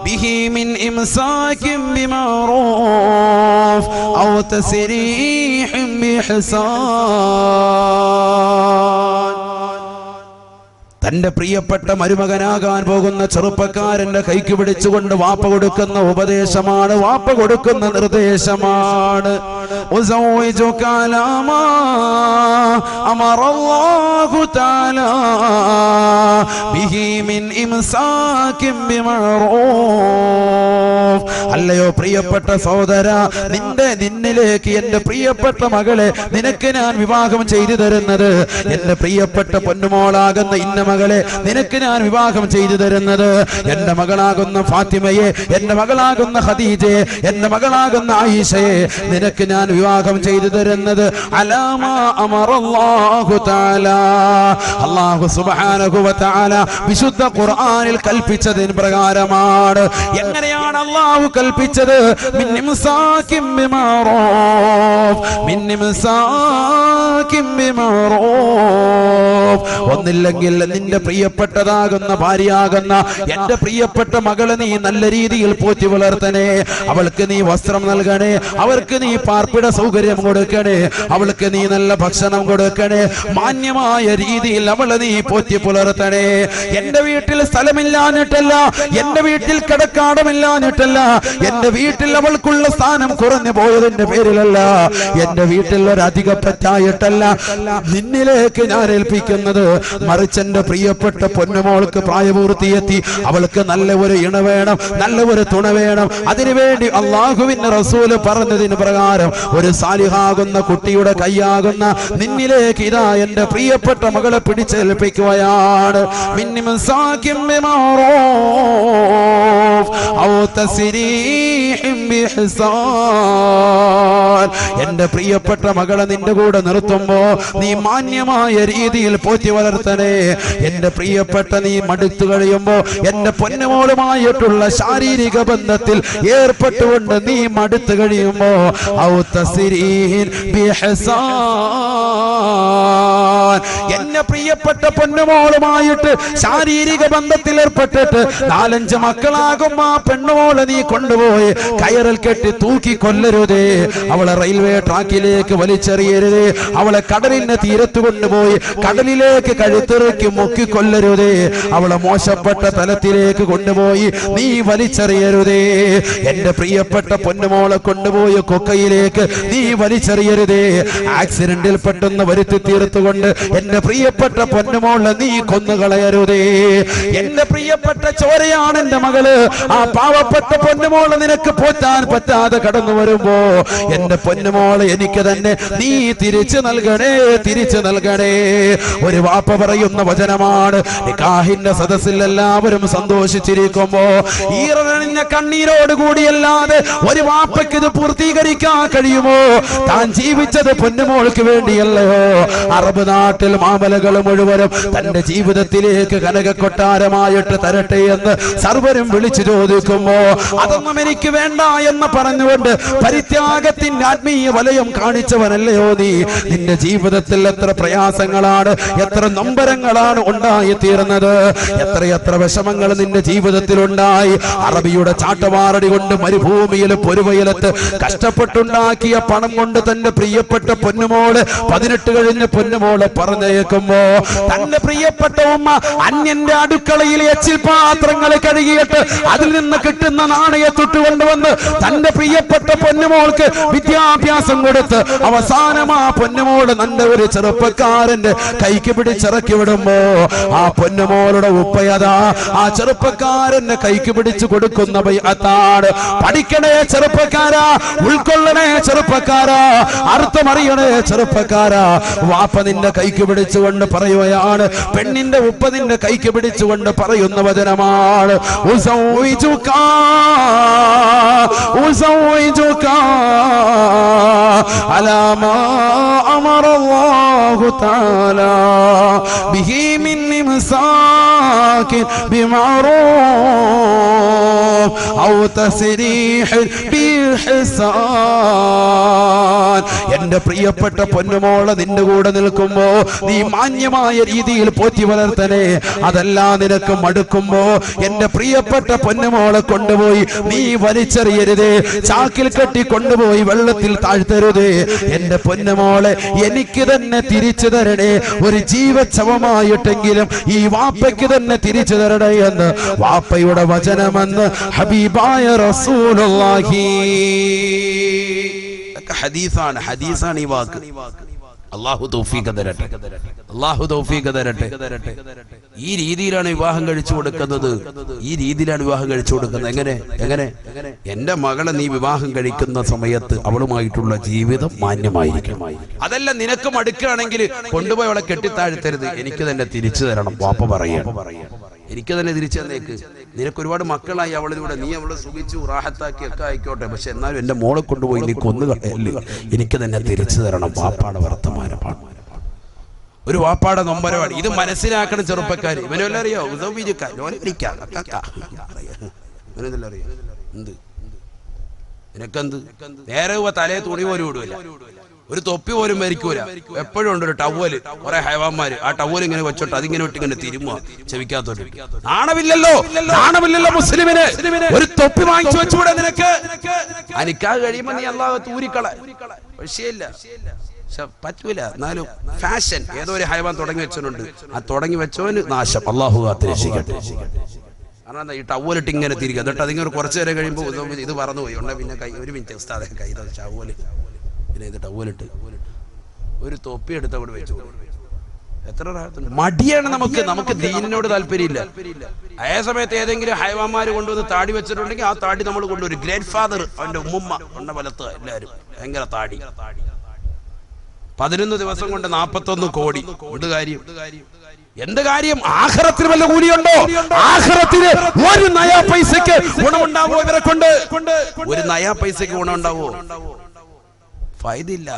به من إمساك بمعروف أو تسريح بإحسان. തന്റെ പ്രിയപ്പെട്ട മരുമകനാകാൻ പോകുന്ന ചെറുപ്പക്കാരന്റെ കൈക്ക് പിടിച്ചുകൊണ്ട് വാപ്പ കൊടുക്കുന്ന ഉപദേശമാണ്, വാപ്പ കൊടുക്കുന്ന നിർദ്ദേശമാണ്. അല്ലയോ പ്രിയപ്പെട്ട സഹോദര, നിന്നിലേക്ക് എന്റെ പ്രിയപ്പെട്ട മകളെ നിനക്ക് ഞാൻ വിവാഹം ചെയ്തു തരുന്നത്, എന്റെ പ്രിയപ്പെട്ട പൊന്നുമോളാകുന്ന ഇന്ന മകളെ നിനക്ക് ഞാൻ വിവാഹം ചെയ്തു തരുന്നത്, എന്റെ മകളാകുന്ന ഫാത്തിമയെ, എന്റെ മകളാകുന്ന ഖദീജയെ, എന്റെ മകളാകുന്ന ആയിഷയെ നിനക്ക് ഞാൻ വിവാഹം ചെയ്തു തരുന്നത് അലാമാ അമറല്ലാഹു തആല, അല്ലാഹു സുബ്ഹാനഹു വ തആല വിശുദ്ധ ഖുർആനിൽ കൽപ്പിച്ചതിന് പ്രകാരമാണ്. എങ്ങനെയാണ് അല്ലാഹു കൽപ്പിച്ചത്? മിൻ ഇംസാകിൻ ബിമഅറൂഫ്, മിൻ ഇംസാകിൻ ബിമഅറൂഫ്. ഒന്നില്ലെങ്കിൽ നിന്റെ പ്രിയപ്പെട്ടതാകുന്ന ഭാര്യയാകുന്ന എന്റെ പ്രിയപ്പെട്ട മകളെ നീ നല്ല രീതിയിൽ പോറ്റി വളർത്തണേ. അവൾക്ക് നീ വസ്ത്രം നൽകണേ, അവർക്ക് നീ പാർപ്പിട സൗകര്യം കൊടുക്കണേ, അവൾക്ക് നീ നല്ല ഭക്ഷണം കൊടുക്കണേ, മാന്യമായ രീതിയിൽ അവളെ നീ പോറ്റി പുലർത്തണേ. എന്റെ വീട്ടിൽ സ്ഥലമില്ലാഞ്ഞിട്ടല്ല, എന്റെ വീട്ടിൽ കിടക്കാടമില്ലാഞ്ഞിട്ടല്ല, എന്റെ വീട്ടിൽ അവൾക്കുള്ള സ്ഥാനം കുറഞ്ഞു പോയതിന്റെ പേരിലല്ല, എന്റെ വീട്ടിൽ ഒരധിക പറ്റായിട്ടല്ല നിന്നിലേക്ക് ഞാൻ ഏൽപ്പിക്കുന്നത്. മറിച്ച് എന്റെ പ്രിയപ്പെട്ട പൊന്നുമോൾക്ക് പ്രായപൂർത്തിയെത്തി, അവൾക്ക് നല്ല ഒരു ഇണ വേണം, നല്ല ഒരു തുണ വേണം. അതിനുവേണ്ടി അള്ളാഹുവിന്റെ റസൂല് പറഞ്ഞതിന് പ്രകാരം ഒരു സാലിഹാകുന്ന കുട്ടിയുടെ കൈയാകുന്ന നിന്നിലേക്ക് ഇതാ എന്റെ പ്രിയപ്പെട്ട മകളെ പിടിച്ചേൽപ്പിക്കുകയാണ്. എന്റെ പ്രിയപ്പെട്ട മകളെ നിന്റെ കൂടെ നിർത്തുമ്പോ നീ മാന്യമായ രീതിയിൽ പോറ്റി വളർത്തണേ. എന്റെ പ്രിയപ്പെട്ട നീ മടുത്തു കഴിയുമ്പോ എന്റെ പൊന്നുമോളുമായിട്ടുള്ള ശാരീരിക ബന്ധത്തിൽ ഏർപ്പെട്ടുകൊണ്ട് നീ മടുത്തു കഴിയുമ്പോ എന്നെ പ്രിയപ്പെട്ട പൊന്നുമോളുമായിട്ട് ശാരീരിക ബന്ധത്തിൽ ഏർപ്പെട്ടിട്ട് 4-5 മക്കളാകും ആ പെണ്ണുമോളെ നീ കൊണ്ടുപോയി കയറിൽ കെട്ടി തൂക്കി കൊല്ലരുതേ. അവളെ റെയിൽവേ ട്രാക്കിലേക്ക് വലിച്ചെറിയരുതേ. അവളെ കടലിന്റെ തീരത്ത് കൊണ്ടുപോയി കടലിലേക്ക് കഴുത്തിറക്കി മുക്കി കൊല്ലരുതേ. അവളെ മോശപ്പെട്ട തലത്തിലേക്ക് കൊണ്ടുപോയി നീ വലിച്ചെറിയരുതേ. എന്റെ പ്രിയപ്പെട്ട പൊന്നുമോളെ കൊണ്ടുപോയി കൊക്കയിലേക്ക് നീ വലിച്ചെറിയരുതേ. ആക്സിഡന്റിൽ പെട്ടെന്ന് വരുത്തി തീർത്തുകൊണ്ട് എന്റെ പ്രിയപ്പെട്ട പൊന്നുമോളെ നീ കൊന്നുകളയരുതേ. എന്റെ പ്രിയപ്പെട്ട ചോരയാണ് എന്റെ മകള്. ആ പാവപ്പെട്ട പൊന്നുമോളെ നിനക്ക് പോറ്റാൻ പറ്റാതെ കടന്നു വരുമ്പോ എന്റെ പൊന്നുമോളെ എനിക്ക് തന്നെ നീ തിരിച്ചു നൽകണേ, തിരിച്ചു നൽകണേ. ഒരു വാപ്പ പറയുന്ന വചനമാണ്. നിക്കാഹിന്റെ സദസ്സിൽ എല്ലാവരും സന്തോഷിച്ചിരിക്കുമ്പോ ഈറനണിഞ്ഞ കണ്ണീരോട് കൂടിയല്ലാതെ ഒരു വാപ്പയ്ക്ക് ഇത് പൂർത്തീകരിക്കാൻ കഴിയുമോ? താൻ ജീവിച്ചത് പൊന്നുമോൾക്ക് വേണ്ടിയല്ലയോ? അറബ് നാട്ടിൽ മാമലകൾ മുഴുവനും തന്റെ ജീവിതത്തിലേക്ക് കനക കൊട്ടാരമായിട്ട് തരട്ടെ എന്ന് സർവരും വിളിച്ചു ചോദിക്കുമ്പോ അതൊന്നും എനിക്ക് വേണ്ട എന്ന് പറഞ്ഞുകൊണ്ട് പരിത്യാഗത്തിന്റെ ആത്മീയ വലയം കാണിച്ചവനല്ലയോ നീ? നിന്റെ ജീവിതത്തിൽ എത്ര പ്രയാസങ്ങളാണ്, എത്ര നൊമ്പരങ്ങളാണ് ഉണ്ടായി തീർന്നത്, എത്രയെത്ര വിഷമങ്ങൾ നിന്റെ ജീവിതത്തിൽ ഉണ്ടായി. അറബിയുടെ ചാട്ടവാറടി കൊണ്ട് മരുഭൂമിയിൽ പൊരുവയലത്ത് കഷ്ടപ്പെട്ടുണ്ടാക്കിയ പണം കൊണ്ട് തന്റെ പ്രിയപ്പെട്ട പൊന്നുമോള് 18 കഴിഞ്ഞ പൊന്നുമോളെ പറഞ്ഞേക്കുമ്പോ തന്റെ പ്രിയപ്പെട്ട ഉമ്മ അന്യന്റെ അടുക്കളയിൽ എച്ചിൽ പാത്രങ്ങൾ കഴുകിയിട്ട് അതിൽ നിന്ന് കിട്ടുന്ന നാണയത്തൊട്ട് കൊണ്ടുവന്ന് തന്റെ പ്രിയപ്പെട്ട പൊന്നുമോൾക്ക് വിദ്യാഭ്യാസം കൊടുത്ത് അവസാനം ആ പൊന്നുമോള് നല്ല ഒരു ചെറുപ്പക്കാരന്റെ കൈക്ക് പിടിച്ചിറക്കി വിടുമ്പോ ആ പൊന്നുമോളുടെ ഉപ്പയതാ ആ ചെറുപ്പക്കാരന്റെ കൈക്ക് പിടിച്ചു കൊടുക്കുന്ന ബൈഅത്താണ്. പഠിക്കണേ ചെറുപ്പക്കാരാ, ഉൾക്കൊള്ളണേ ചെറുപ്പക്കാരാ, അർത്ഥമറിയണേ ചെറുപ്പക്കാരാ. വാപ്പ നിന്റെ കൈക്ക് പിടിച്ചുകൊണ്ട് പറയുകയാണ്, പെണ്ണിന്റെ ഉപ്പ നിന്റെ കൈക്ക് പിടിച്ചുകൊണ്ട് പറയുന്ന വചനമാണ് അലാമാ അമറല്ലാഹു തആല ബിഹി മിൻ ഇംസാകിൻ ബിമഅറൂഫ് ഔ തസ്രീഹ് ബിഹിസാൻ. എന്റെ പ്രിയപ്പെട്ട പൊന്നുമോളെ നിന്റെ കൂടെ നിൽക്കുമ്പോ നീ മാന്യമായ രീതിയിൽ പോറ്റി വളർത്തണേ. അതല്ല നിനക്ക് മടുക്കുമ്പോ എന്റെ പ്രിയപ്പെട്ട പൊന്നുമോളെ കൊണ്ടുപോയി നീ വലിച്ചെറിയരുതേ, ചാക്കിൽ കെട്ടി കൊണ്ടുപോയി വെള്ളത്തിൽ താഴ്ത്തരുതേ. എന്റെ പൊന്നുമോളെ എനിക്ക് തന്നെ തിരിച്ചു തരണേ, ഒരു ജീവച്ഛവമായിട്ടെങ്കിലും ഈ വാപ്പയ്ക്ക് തന്നെ തിരിച്ചു തരണേ എന്ന് വാപ്പയുടെ വചനമെന്ന് ഹബീബായ റസൂലുള്ളാഹി. ഹദീസാണ്, ഹദീസാണ് ഈ വാക്ക്. അല്ലാഹു തൗഫീഖ് തരട്ടെ, അല്ലാഹു തൗഫീഖ് തരട്ടെ. ഈ രീതിയിലാണ് വിവാഹം കഴിച്ചു കൊടുക്കുന്നത്, ഈ രീതിയിലാണ് വിവാഹം കഴിച്ചു കൊടുക്കുന്നത്. എങ്ങനെ എങ്ങനെ എന്റെ മകളെ നീ വിവാഹം കഴിക്കുന്ന സമയത്ത് അവളുമായിട്ടുള്ള ജീവിതം മാന്യമായിരിക്കണം. അതല്ല നിനക്ക് മടുക്കുകയാണെങ്കിൽ കൊണ്ടുപോയി അവളെ കെട്ടിത്താഴ്ത്തരുത്, എനിക്ക് തന്നെ തിരിച്ചു തരണം. വാപ്പ പറയാണ്, എനിക്ക് തന്നെ തിരിച്ചു തന്നേക്ക്. നിനക്ക് ഒരുപാട് മക്കളായി അവളിലൂടെ, നീ അവളെ സുഖിച്ചു റാഹത്താക്കി ഒക്കെ ആയിക്കോട്ടെ, പക്ഷെ എന്നാലും എന്റെ മോളെ കൊണ്ടുപോയി നീ കൊന്നുകളയല്ലേ, എനിക്ക് തന്നെ തിരിച്ചു തരണം. വാപ്പാടെ വർത്തമാനമാണ്, ഒരു വാപ്പാടെ നൊമ്പരമാണ്. ഇത് മനസ്സിലാക്കണം ചെറുപ്പക്കാർ. ഇവനെല്ലാം അറിയോ? നിനക്കെന്ത് നേരെ തലേ തുണി പോലും ഇടൂല. ഒരു തൊപ്പി പോലും മരിക്കൂല. എപ്പോഴും ഉണ്ട് ഒരു ടവല്, കുറെ ഹൈവാന്മാര് ആ ടവൽ ഇങ്ങനെ വെച്ചോട്ട് അതിങ്ങനെ വിട്ട് ഇങ്ങനെ തിരുമുക ചെവിക്കാത്തോട്ട്. നാണമില്ലല്ലോ മുസ്ലിമിന്. ഒരു തൊപ്പി വാങ്ങിച്ചു വെച്ചുകൂടെ നിനക്ക്? അനിക്കാ കഴിയുമ്പോ നീ അല്ലാഹു തൂരിക്കള, വിഷയമില്ല. പറ്റൂല. എന്നാലും ഫാഷൻ ഏതോ ഒരു ഹൈവാൻ തുടങ്ങി വെച്ചവനുണ്ട്, ആ തുടങ്ങി വെച്ചവന് നാശം. അല്ലാഹു കാത്തിരക്ഷിക്കട്ടെ. കാരണം എന്താ, ഈ ടവലിട്ട് ഇങ്ങനെ തിരിക്കുക, എന്നിട്ട് അതിങ്ങനെ കുറച്ചു നേരം കഴിയുമ്പോൾ ഇത് പറന്നുപോയി ഉണ്ടെ പിന്നെ കൈ ഒരു മിനിറ്റ് ഉസ്താദെ കൈ ടവല് പിന്നെ ഇത് ടവലിട്ട് ഒരു തൊപ്പി എടുത്ത് അവിടെ വെച്ചു. എത്ര മടിയാണ് നമുക്ക് ദീനിനോട് താല്പര്യമില്ല. അതേ സമയത്ത് ഏതെങ്കിലും ഹൈവാന്മാര് കൊണ്ടുവന്ന് താടി വെച്ചിട്ടുണ്ടെങ്കിൽ ആ താടി നമ്മൾ കൊണ്ടുവരും. ഗ്രേറ്റ് ഫാദർ അവന്റെ ഉമ്മുമ്മ ഉണ്ണ വലത്ത് എല്ലാവരും ഭയങ്കര താടി. 11 ദിവസം കൊണ്ട് 41 കോടി. എന്ത് കാര്യം? ആഖിറത്തിന് വല്ല കൂലിയുണ്ടോ? ആഖിറത്തിന് ഒരു നയാ പൈസക്ക് ഗുണമുണ്ടാവോ? ഇവരെ കൊണ്ട് ഒരു നയാ പൈസക്ക് ഗുണമുണ്ടാവോ? ഫൈദില്ല.